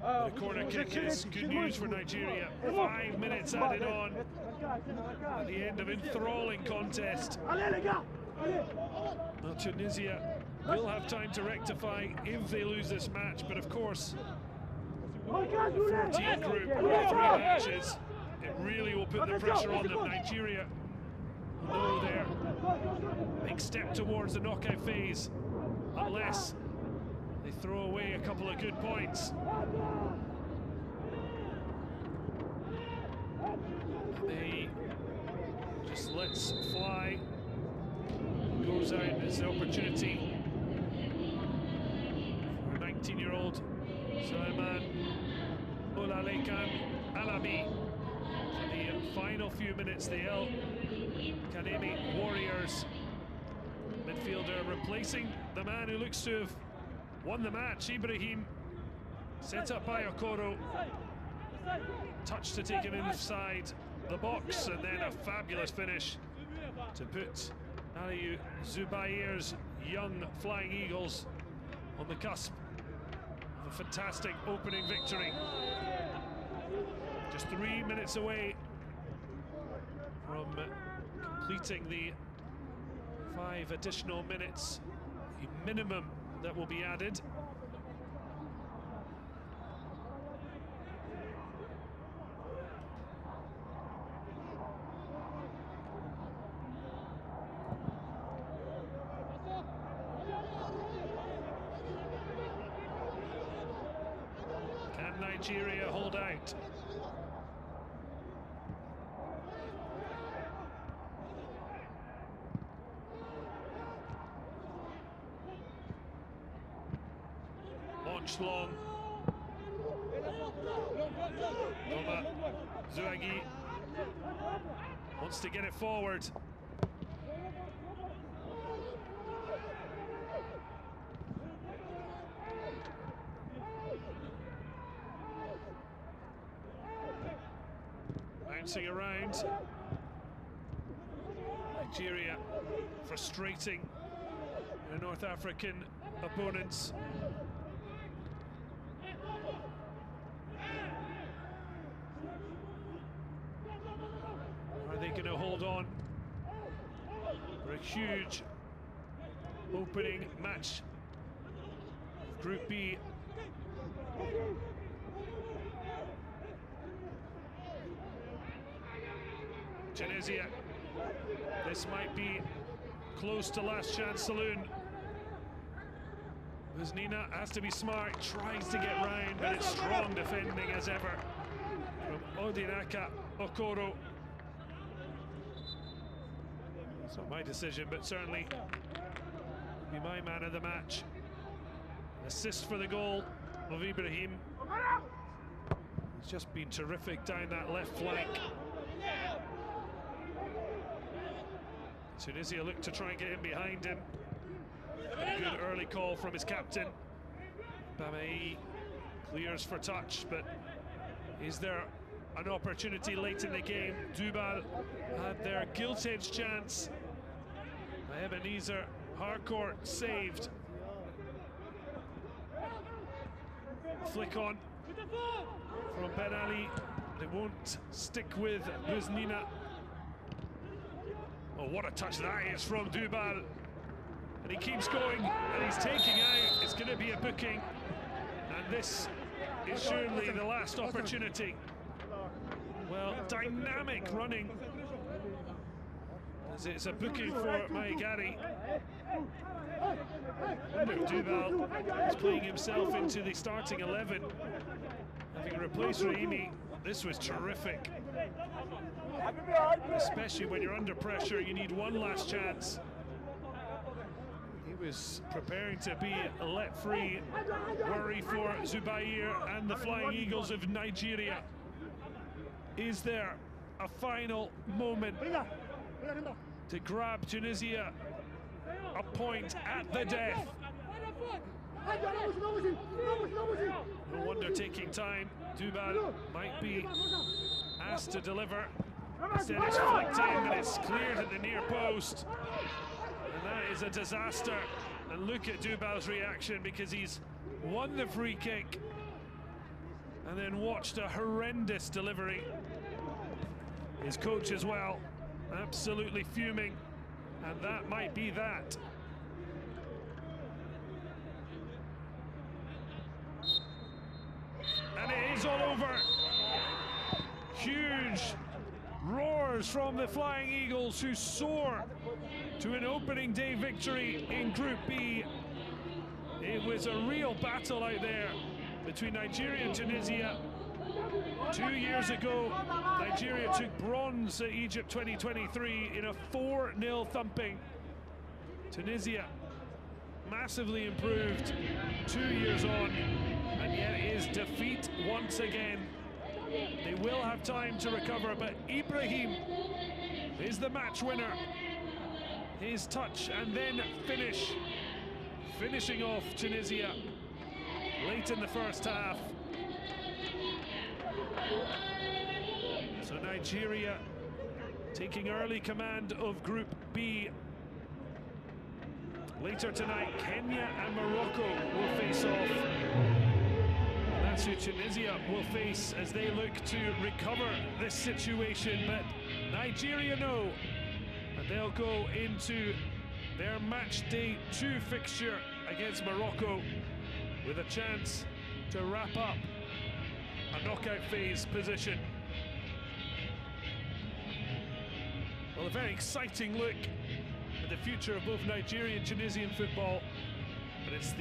The corner kick is good news for Nigeria. 5 minutes added on at the end of enthralling contest. Well, Tunisia will have time to rectify if they lose this match, but of course, 14 group, 3 matches, it really will put the pressure on them. Nigeria know their big step towards the knockout phase, unless they throw away a couple of good points. They just lets fly. Goes out as the opportunity for 19-year-old Sulaiman Olalekan Alabi for the final few minutes. The El Kanemi Warriors midfielder replacing the man who looks to have won the match, Ibrahim, set up by Okoro. touch to take it inside the box, and then a fabulous finish to put Aliou Zubair's young Flying Eagles on the cusp of a fantastic opening victory. Just 3 minutes away from completing the 5 additional minutes, the minimum that will be added. Can Nigeria hold out? Launched long. Noma Zouagui wants to get it forward. Bouncing around. Nigeria frustrating their North African opponents. Are they going to hold on for a huge opening match of Group B? Tunisia, this might be close to last chance saloon. Nina has to be smart, tries to get round, but it's strong defending as ever from Odinaka Okoro. It's not my decision, but certainly be my man of the match. An assist for the goal of Ibrahim. He's just been terrific down that left flank. Tunisia look to try and get in behind him. A good early call from his captain. Bamei clears for touch, but is there an opportunity late in the game? Dubal had their gilt-edged chance. Ebenezer Harcourt saved. Flick on from Ben Ali. It won't stick with Buznina. Oh, what a touch that is from Dubal. And he keeps going, and he's taking out. It's going to be a booking. And this is surely the last opportunity. Well, dynamic running. As it's a booking for Maigari. Dubal is playing himself into the starting 11. Having replaced Rahimi, this was terrific. Especially when you're under pressure, you need one last chance. He was preparing to be let free. Worry for Zubair and the Flying Eagles of Nigeria. Is there a final moment to grab Tunisia a point at the death? No wonder taking time. Dubal might be asked to deliver. Instead it's flicked in, and it's cleared at the near post. And that is a disaster. And look at Dubal's reaction, because he's won the free kick and then watched a horrendous delivery. His coach as well, absolutely fuming. And that might be that. And it is all over. Huge roars from the Flying Eagles, who soar to an opening day victory in Group B. It was a real battle out there between Nigeria and Tunisia. 2 years ago, Nigeria took bronze at Egypt 2023 in a 4-0 thumping. Tunisia massively improved 2 years on, and yet it is defeat once again. They will have time to recover, but Ibrahim is the match winner. His touch and then finish, finishing off Tunisia late in the first half. So Nigeria taking early command of Group B. Later tonight, Kenya and Morocco will face off. And that's who Tunisia will face as they look to recover this situation. But Nigeria know that they'll go into their match day 2 fixture against Morocco with a chance to wrap up a knockout phase position. Well, a very exciting look at the future of both Nigerian and Tunisian football, but it's the